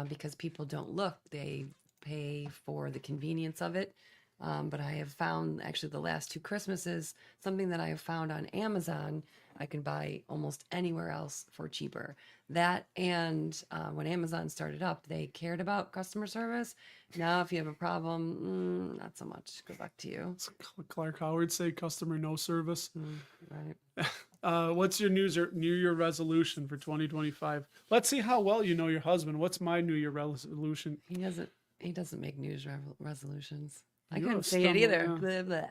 because people don't look. They pay for the convenience of it. But I have found actually the last 2 Christmases, something that I have found on Amazon, I can buy almost anywhere else for cheaper. That and when Amazon started up, they cared about customer service. Now, if you have a problem, not so much. Good luck to you. Clark Howard say customer no service. Right. What's your New Year resolution for 2025? Let's see how well you know your husband. What's my New Year resolution? He doesn't make resolutions. I You couldn't have say it either. stumbled, Blah, blah.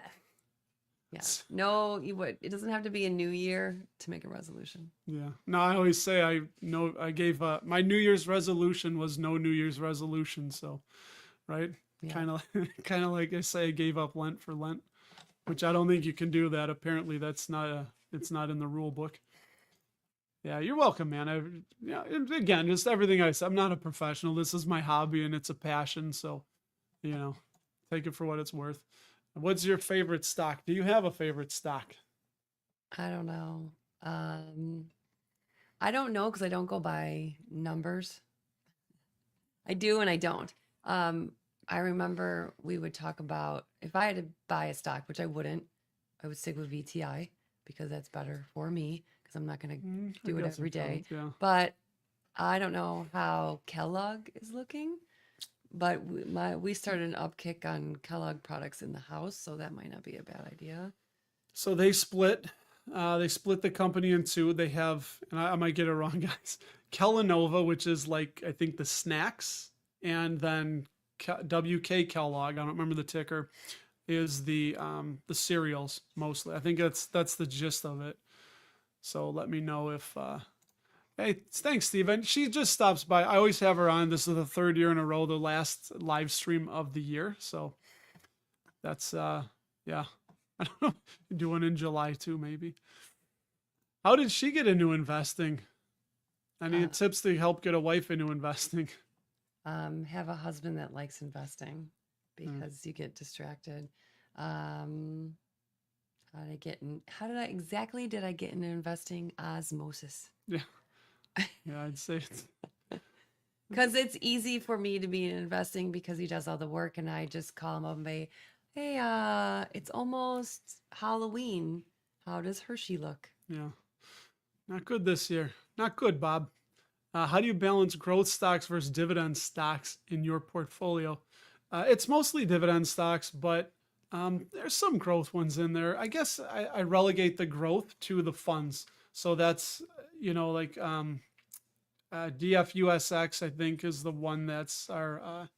Yeah. No, you would. It doesn't have to be a new year to make a resolution. Yeah. No, I always say I gave my New Year's resolution was no New Year's resolution. So, right? Yeah. Kind of like I say, I gave up Lent for Lent, which I don't think you can do that. Apparently, it's not in the rule book. Yeah, you're welcome, man. Again, just everything I said. I'm not a professional. This is my hobby and it's a passion. So, take it for what it's worth. What's your favorite stock? Do you have a favorite stock? I don't know. I don't know because I don't go by numbers. I do and I don't. I remember we would talk about if I had to buy a stock, which I wouldn't, I would stick with VTI because that's better for me because I'm not going to do it every day. Yeah. But I don't know how Kellogg is looking. But we started an upkick on Kellogg products in the house, so that might not be a bad idea. So they split. They split the company in two. They have, and I might get it wrong, guys. Kellanova, which is like I think the snacks, and then WK Kellogg. I don't remember the ticker. Is the cereals mostly. I think that's the gist of it. So let me know if. Hey, thanks, Steven. She just stops by. I always have her on. This is the third year in a row, the last live stream of the year. So that's yeah. I don't know. Do one in July too, maybe. How did she get into investing? Any Uh, tips to help get a wife into investing? have a husband that likes investing Hmm. because you get distracted. Um, how did I exactly did I get into investing? Osmosis. Yeah, yeah, I'd say it's Because it's easy for me to be in investing because he does all the work and I just call him up and be, hey, it's almost Halloween. How does Hershey look? yeah, not good this year. Not good, Bob. How do you balance growth stocks versus dividend stocks in your portfolio? It's mostly dividend stocks, but there's some growth ones in there. I guess I relegate the growth to the funds. So that's, like DFUSX, I think, is the one that's our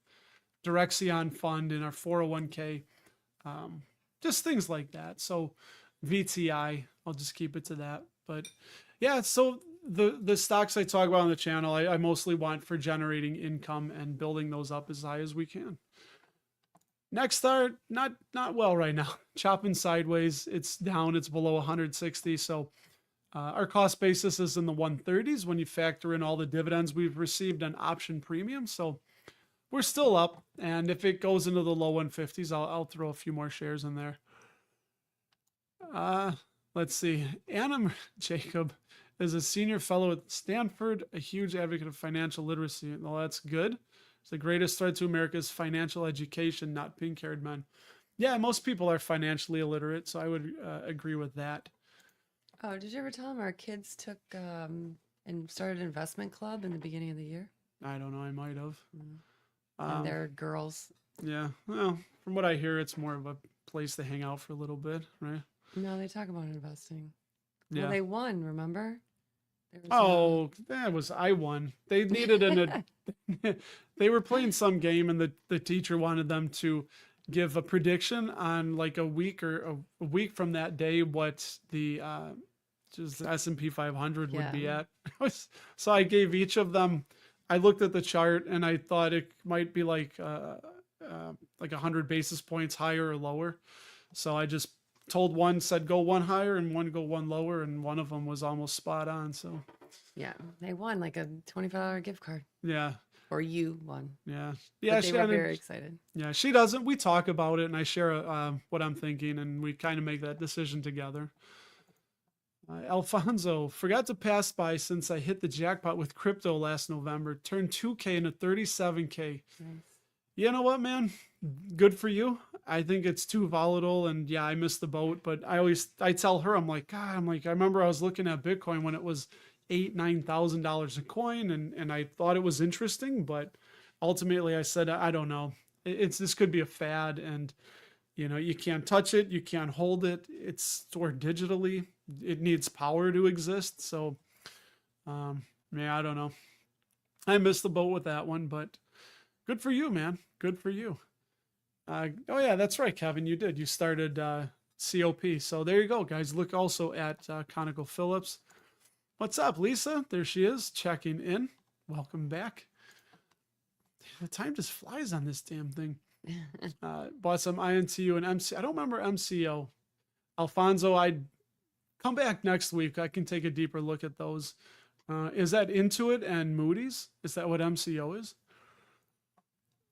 Direxion fund in our 401k. Um, just things like that. So VTI, I'll just keep it to that. But yeah, so the stocks I talk about on the channel, I mostly want for generating income and building those up as high as we can. Next start, not well right now. Chopping sideways. It's down. It's below 160. So our cost basis is in the 130s when you factor in all the dividends we've received on option premium. So we're still up. And if it goes into the low 150s, I'll throw a few more shares in there. Let's see. Anna Jacob is a senior fellow at Stanford, a huge advocate of financial literacy. Well, that's good. It's the greatest threat to America's financial education, not pink-haired men. Yeah, most people are financially illiterate, so I would agree with that. Oh, did you ever tell him our kids took and started an investment club in the beginning of the year? I don't know. I might have. Mm. And Um, they're girls. yeah. Well, from what I hear, it's more of a place to hang out for a little bit, right? No, they talk about investing. Well, Yeah. they won, remember? There was Oh, that was I won. They needed they were playing some game and the teacher wanted them to give a prediction on like a week or a week from that day what the just the S&P 500 would be Yeah. at. So I gave each of them I looked at the chart and I thought it might be like 100 basis points higher or lower. So I just told one said go one higher and one go one lower and one of them was almost spot on. So Yeah, they won like a $25 gift card. yeah, Or you won. yeah, But yeah. they were very excited. Yeah, she doesn't. We talk about it and I share what I'm thinking and we kind of make that decision together. Alfonso forgot to pass by since I hit the jackpot with crypto last November. Turned 2K into 37K. Nice. You know what, man? Good for you. I think it's too volatile, and yeah, I missed the boat. But I tell her, I'm like, God, I remember I was looking at Bitcoin when it was $9,000 a coin, and I thought it was interesting, but ultimately I said, I don't know. This could be a fad, and you can't touch it, you can't hold it. It's stored digitally. It needs power to exist. So, yeah, I don't know. I missed the boat with that one, but good for you, man. Good for you. Oh yeah, that's right, Kevin. You did. You started COP. So there you go, guys. Look also at Conical Phillips. What's up, Lisa? There she is, checking in. Welcome back. The time just flies on this damn thing. Bought some INTU and MC. I don't remember MCO. Alfonso, I'd come back next week. I can take a deeper look at those. Is that Intuit and Moody's? Is that what MCO is?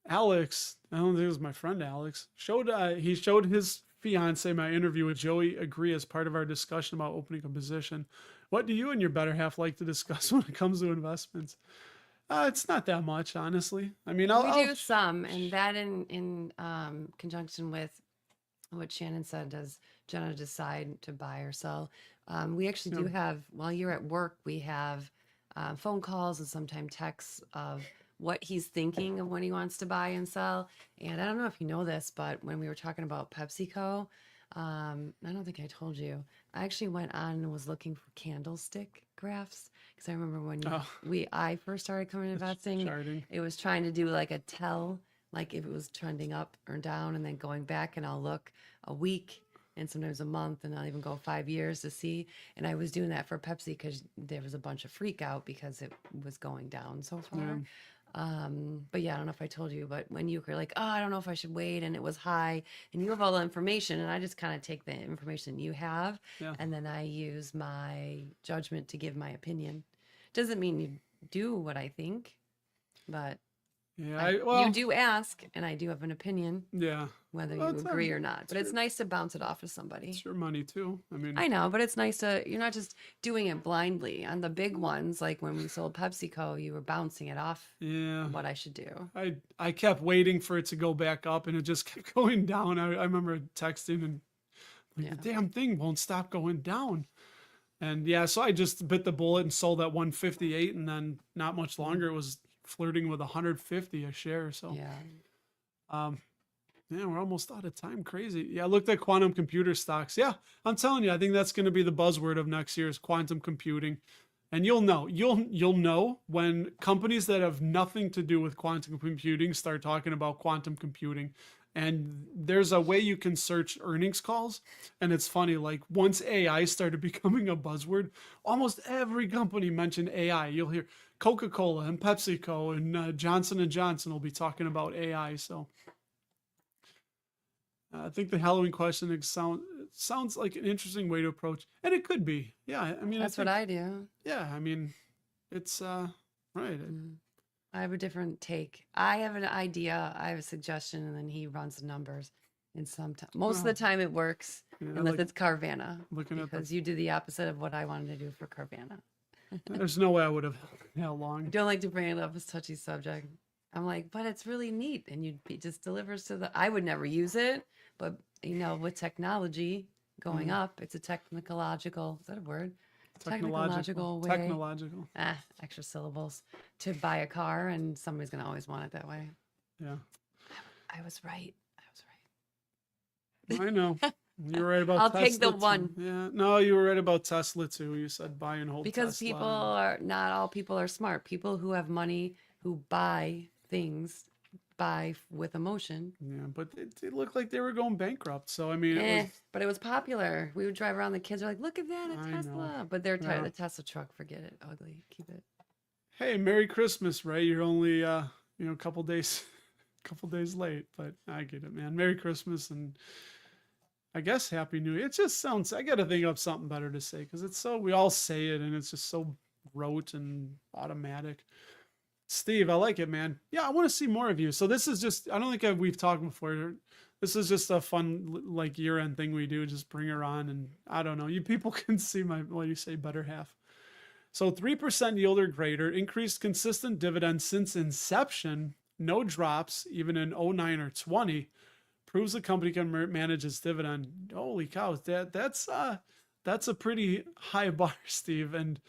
Alex, I don't think it was my friend Alex, he showed his fiance my interview with Joey agree as part of our discussion about opening a position. What do you and your better half like to discuss when it comes to investments? It's not that much, honestly. I mean, We do some, and that in conjunction with what Shannon said, does Jena decide to buy or sell? We actually do have, while you're at work, we have phone calls and sometimes texts of what he's thinking of when he wants to buy and sell. And I don't know if you know this, but when we were talking about PepsiCo, I don't don't think I told you. I actually went on and was looking for candlestick graphs because I remember when Oh, I first started coming investing, charting. it was trying to do like a tell, like if it was trending up or down, and then going back and I'll look a week and sometimes a month, and I'll even go 5 years to see. And I was doing that for Pepsi because there was a bunch of freak out because it was going down so Yeah. far. But yeah, I don't know if I told you, but when you were like, oh, I don't know if I should wait, and it was high, and you have all the information, and I just kind of take the information you have, Yeah. and then I use my judgment to give my opinion. Doesn't mean you do what I think, but Yeah. you Well, do ask, and I do have an opinion, yeah. whether Well, you agree or not. But it's nice to bounce it off of somebody. It's your money too. I mean, I know, but it's nice to, you're not just doing it blindly. On the big ones, like when we sold PepsiCo, you were bouncing it off yeah. what I should do. I kept waiting for it to go back up, and it just kept going down. I remember texting and like Yeah. the damn thing won't stop going down. And yeah, so I just bit the bullet and sold at 158, and then not much longer it was flirting with 150 a share. So Yeah. yeah, we're almost out of time. Crazy. Yeah, I looked at quantum computer stocks. Yeah, I'm telling you, I think that's going to be the buzzword of next year is quantum computing. And you'll know when companies that have nothing to do with quantum computing start talking about quantum computing. And there's a way you can search earnings calls, and it's funny, like once AI started becoming a buzzword, almost every company mentioned AI. You'll hear Coca-Cola and PepsiCo and Johnson & Johnson will be talking about AI. So I think the Halloween question sounds like an interesting way to approach, and it could be. Yeah, I mean, That's what I do. Yeah, I mean, it's right. I have a different take. I have an idea, I have a suggestion, and then he runs the numbers. And most of the time it works, Yeah, unless like it's Carvana, looking at because you did the opposite of what I wanted to do for Carvana. there's no way I would have held I long. don't like to bring it up as touchy subject. I'm like, but it's really neat, and it just delivers to the. I would never use it, but with technology going up, it's a technological. Is that a word? Technological way. Technological. Extra syllables to buy a car, and somebody's gonna always want it that way. Yeah. I was right. I know. You were right about I'll Tesla. take the too. one. Yeah. No, you were right about Tesla too. You said buy and hold Because Tesla. not all people are smart. People who have money who buy things buy with emotion. Yeah, but it looked like they were going bankrupt. So I mean, it was, But it was popular. We would drive around. The kids are like, "Look at that, a I know. Tesla!" But they're tired Yeah. of the Tesla truck. Forget it. Ugly. Keep it. hey, Merry Christmas, Ray. You're only a couple days late, but I get it, man. Merry Christmas, and I guess Happy New Year. It just sounds. I got to think of something better to say because it's so we all say it, and it's just so rote and automatic. Steve, I like it, man. Yeah, I want to see more of you. So this is just. I don't think we've talked before. This is just a fun like year-end thing we do. Just bring her on, and I don't know. You people can see my what do you say, better half. So 3% yield or greater, increased consistent dividends since inception, no drops, even in 09 or 20, proves the company can manage its dividend. Holy cows, that's a pretty high bar, Steve. And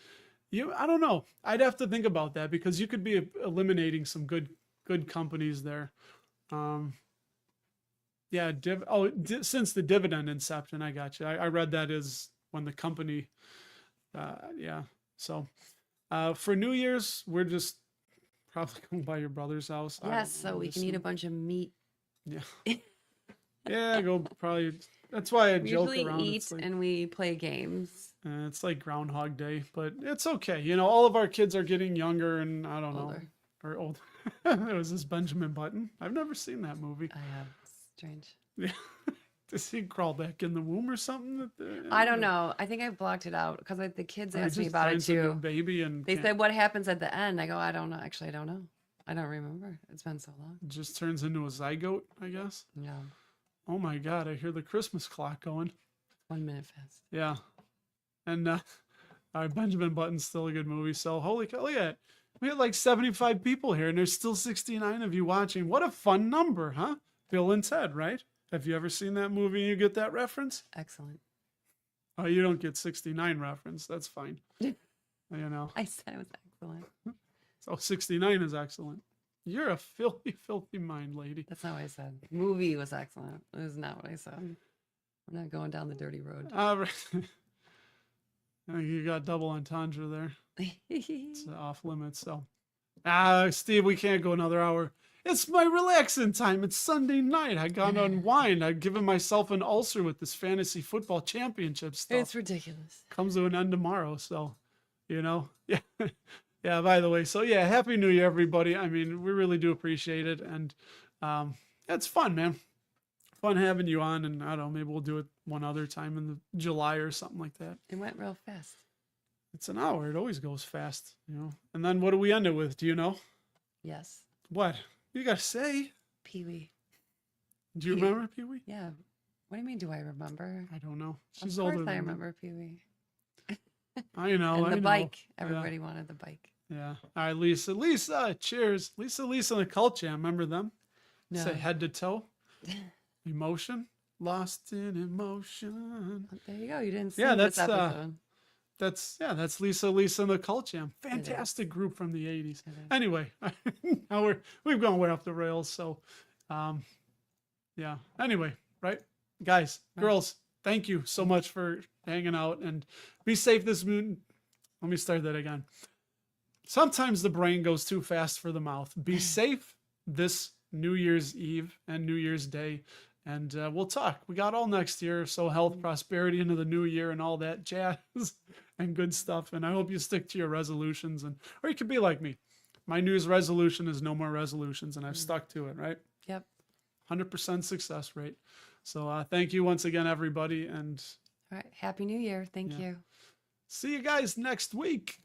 I don't know. I'd have to think about that because you could be eliminating some good companies there. Yeah, since the dividend inception, I got you. I read that as when the company, yeah. So for New Year's, we're just probably going by your brother's house. Yes, so we can eat a bunch of meat. Yeah. Yeah, go probably. That's why I We joke usually around. eat It's like, and we play games. it's like Groundhog Day, but it's okay. All of our kids are getting younger, and I don't Older. know, or old. There was this Benjamin Button. I've never seen that movie. I have. Strange. Yeah. Does he crawl back in the womb or something? I don't know. I think I blocked it out because the kids Or he asked me just about it finds a new too. baby and They said, "What happens at the end?" I go, "I don't know. Actually, I don't know. I don't remember. It's been so long." just turns into a zygote, I guess. No, Oh my God, I hear the Christmas clock going. 1 minute fast. Yeah. And all right, Benjamin Button's still a good movie. So holy cow, look at it. We had like 75 people here and there's still 69 of you watching. What a fun number, huh? Bill and Ted, right? Have you ever seen that movie and you get that reference? Excellent. Oh, you don't get 69 reference. That's fine. I said it was excellent. So 69 is excellent. You're a filthy, filthy mind, lady. That's not what I said. Movie was excellent. It was not what I said. We're not going down the dirty road. I think you got double entendre there. It's off limits. So, Steve, we can't go another hour. It's my relaxing time. It's Sunday night. I got to unwind. I've given myself an ulcer with this fantasy football championship stuff. It's ridiculous. Comes to an end tomorrow. So, yeah. Yeah, by the way. So, yeah, Happy New Year, everybody. I mean, we really do appreciate it. And it's fun, man. Fun having you on. And I don't know, maybe we'll do it one other time in the July or something like that. It went real fast. It's an hour. It always goes fast, And then what do we end it with? Do you know? Yes. What? You got to say. Pee-wee. Do you remember Pee-wee? Yeah. What do you mean, do I remember? I don't know. She's Of older course than I me. remember Pee-wee. I know. And the I know. bike. Everybody wanted the bike. Yeah. All right, Lisa. Lisa, cheers. Lisa, and the Cult Jam. Remember them? No. Say head to toe. Emotion. Lost in emotion. There you go. You didn't sing Yeah, this that's episode. that's Lisa, and the Cult Jam. Fantastic group from the 80s. It is. Anyway, now we've gone way off the rails. So, yeah. Anyway, right, guys, girls, thank you so much for hanging out and be safe this moon. Let me start that again. Sometimes the brain goes too fast for the mouth. Be safe this New Year's Eve and New Year's Day. And we'll talk. We got all next year. So health, prosperity into the new year and all that jazz and good stuff. And I hope you stick to your resolutions. Or you could be like me. My New Year's resolution is no more resolutions. And I've stuck to it, right? Yep. 100% success rate. So thank you once again, everybody. And All right. Happy New Year. Thank you. see you guys next week.